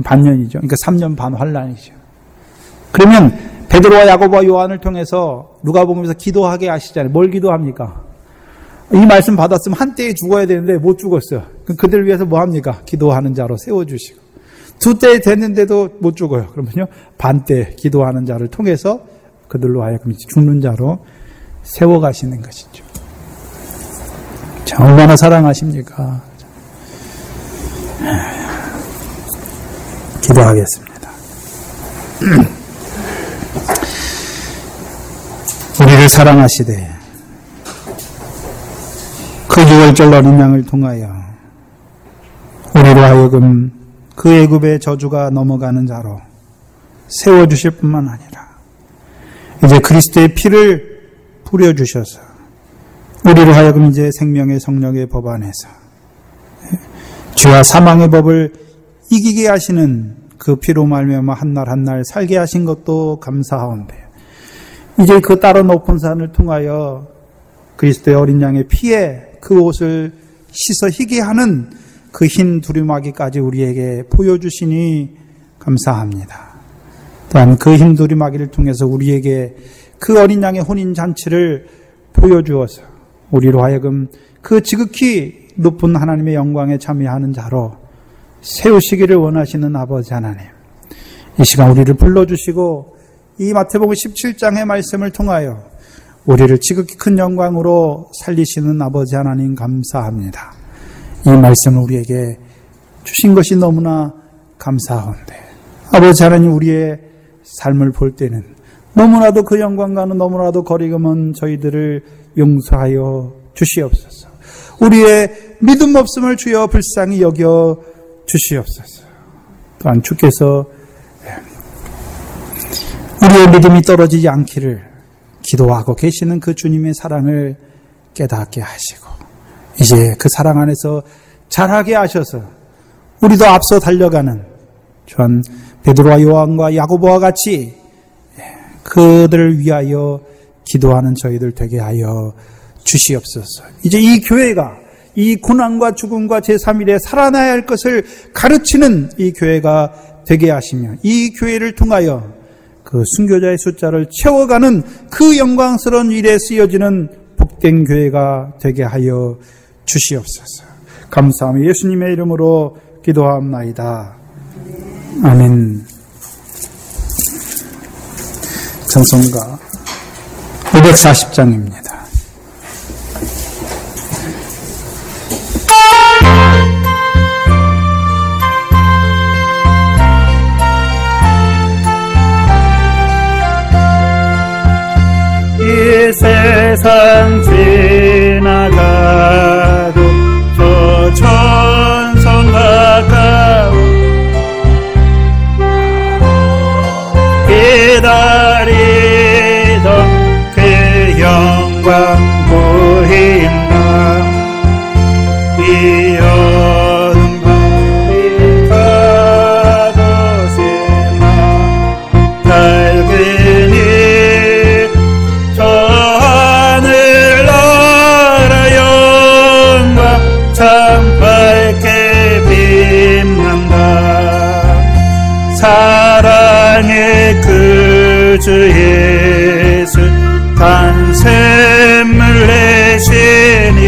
반년이죠. 그러니까 3년 반 환란이죠. 그러면 베드로와 야고보와 요한을 통해서 누가복음에서 기도하게 하시잖아요. 뭘 기도합니까? 이 말씀 받았으면 한때에 죽어야 되는데 못 죽었어요. 그들을 위해서 뭐 합니까? 기도하는 자로 세워주시고. 두 때 됐는데도 못 죽어요. 그러면요, 반 때 기도하는 자를 통해서 그들로 하여금 죽는 자로 세워가시는 것이죠. 자, 얼마나 사랑하십니까? 기도하겠습니다. 우리를 사랑하시되 그 유월절 어린 양을 통하여 우리로 하여금 그 애굽의 저주가 넘어가는 자로 세워주실 뿐만 아니라 이제 그리스도의 피를 뿌려주셔서 우리를 하여금 이제 생명의 성령의 법 안에서 죄와 사망의 법을 이기게 하시는 그 피로 말미암아 한날 한날 살게 하신 것도 감사하온데 이제 그 따로 높은 산을 통하여 그리스도의 어린 양의 피에 그 옷을 씻어 희게 하는 그 흰 두루마기까지 우리에게 보여주시니 감사합니다. 또한 그 흰 두루마기를 통해서 우리에게 그 어린 양의 혼인잔치를 보여주어서 우리로 하여금 그 지극히 높은 하나님의 영광에 참여하는 자로 세우시기를 원하시는 아버지 하나님, 이 시간 우리를 불러주시고 이 마태복음 17장의 말씀을 통하여 우리를 지극히 큰 영광으로 살리시는 아버지 하나님 감사합니다. 이 말씀을 우리에게 주신 것이 너무나 감사한데 아버지 하나님, 우리의 삶을 볼 때는 너무나도 그 영광과는 너무나도 거리가 먼 저희들을 용서하여 주시옵소서. 우리의 믿음 없음을 주여 불쌍히 여겨 주시옵소서. 또한 주께서 우리의 믿음이 떨어지지 않기를 기도하고 계시는 그 주님의 사랑을 깨닫게 하시고 이제 그 사랑 안에서 자라게 하셔서 우리도 앞서 달려가는 전 베드로와 요한과 야고보와 같이 그들을 위하여 기도하는 저희들 되게 하여 주시옵소서. 이제 이 교회가 이 고난과 죽음과 제3일에 살아나야 할 것을 가르치는 이 교회가 되게 하시며 이 교회를 통하여 그 순교자의 숫자를 채워가는 그 영광스러운 일에 쓰여지는 복된 교회가 되게 하여 주시옵소서. 감사하며 예수님의 이름으로 기도하옵나이다. 아멘. 찬송가 540장입니다. 이 세상 지나가도 저 천성 가까워 기다리던 그 영광 보인다. 이 어둠 밤이 가도새나 밝으니 저 하늘 나라 영광 참 밝게 빛난다. 사랑의 그 주 예수 단샘을 내시니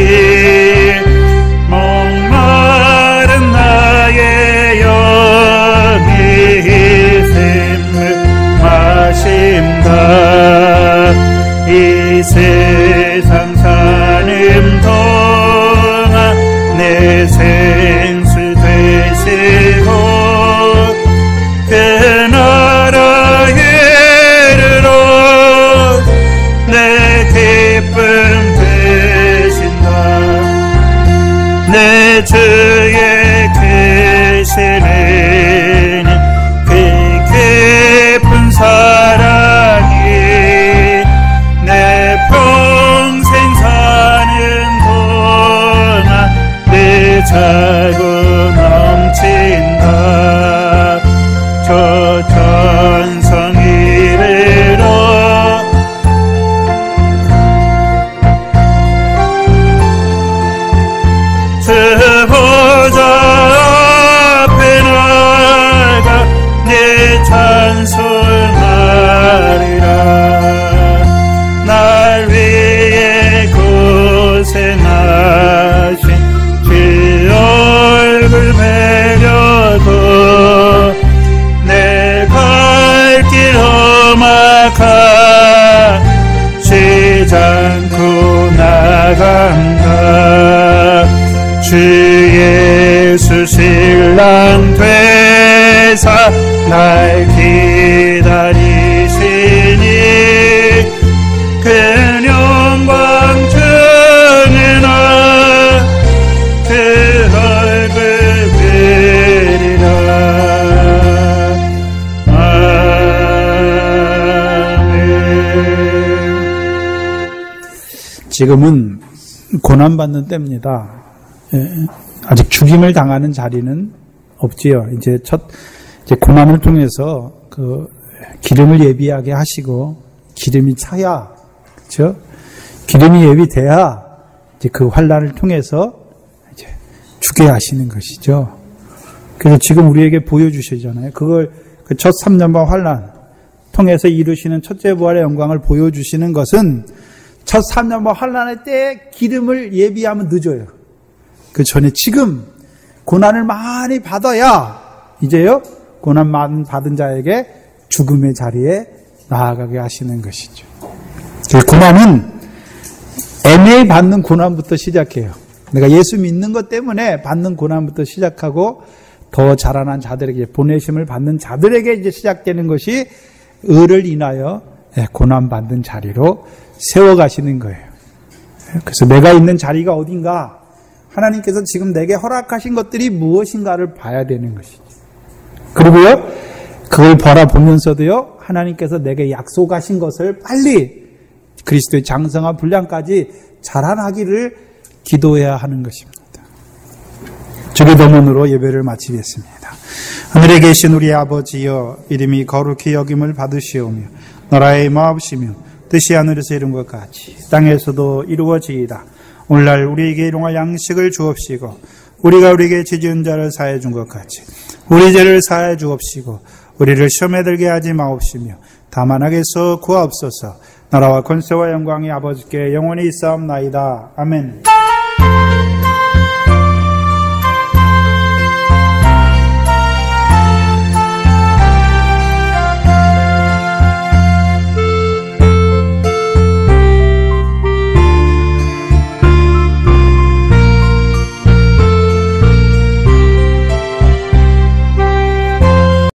목마른 나의 영이 샘을 마신다. 이 세상 사는 동안 내 생수 되시고 그 나라에 이르러 내 기쁨 되신다. 내 주의 계시는 그 깊은 사랑이 내 평생 사는 동안 내 차고 넘친다. 저 천성 이르러 주 보좌 앞에 나가 내 찬송하리라. 날 위해 고생하신 주 얼굴 매려도 내 갈 길 험악하지 않고 나간다. 주 예수 신랑 되사 날 기다리시니 그 영광 중에 나 그 얼굴 뵈리라. 지금은 고난받는 때입니다. 아직 죽임을 당하는 자리는 없지요. 이제 고난을 통해서 기름을 예비하게 하시고, 기름이 차야, 그렇죠? 기름이 예비돼야 이제 그 환난을 통해서 이제 죽게 하시는 것이죠. 그래서 지금 우리에게 보여주시잖아요. 그걸 첫 3년반 환난 통해서 이루시는 첫째 부활의 영광을 보여주시는 것은 첫 3년반 환난의 때 기름을 예비하면 늦어요. 그 전에 지금 고난을 많이 받아야 이제요 고난 많이 받은 자에게 죽음의 자리에 나아가게 하시는 것이죠. 고난은 애매히 받는 고난부터 시작해요. 내가 예수 믿는 것 때문에 받는 고난부터 시작하고 더 자라난 자들에게, 보내심을 받는 자들에게 이제 시작되는 것이 의를 인하여 고난 받는 자리로 세워가시는 거예요. 그래서 내가 있는 자리가 어딘가, 하나님께서 지금 내게 허락하신 것들이 무엇인가를 봐야 되는 것이죠. 그리고요, 그걸 바라보면서도요, 하나님께서 내게 약속하신 것을 빨리 그리스도의 장성한 분량까지 자라나기를 기도해야 하는 것입니다. 주의 도문으로 예배를 마치겠습니다. 하늘에 계신 우리 아버지여, 이름이 거룩히 여김을 받으시오며 나라의 마옵시며 뜻이 하늘에서 이룬 것 같이 땅에서도 이루어지이다. 오늘날 우리에게 일용할 양식을 주옵시고, 우리가 우리에게 지지은 자를 사해 준 것 같이 우리 죄를 사해 주옵시고, 우리를 시험에 들게 하지 마옵시며 다만 악에서 구하옵소서. 나라와 권세와 영광이 아버지께 영원히 있사옵나이다. 아멘.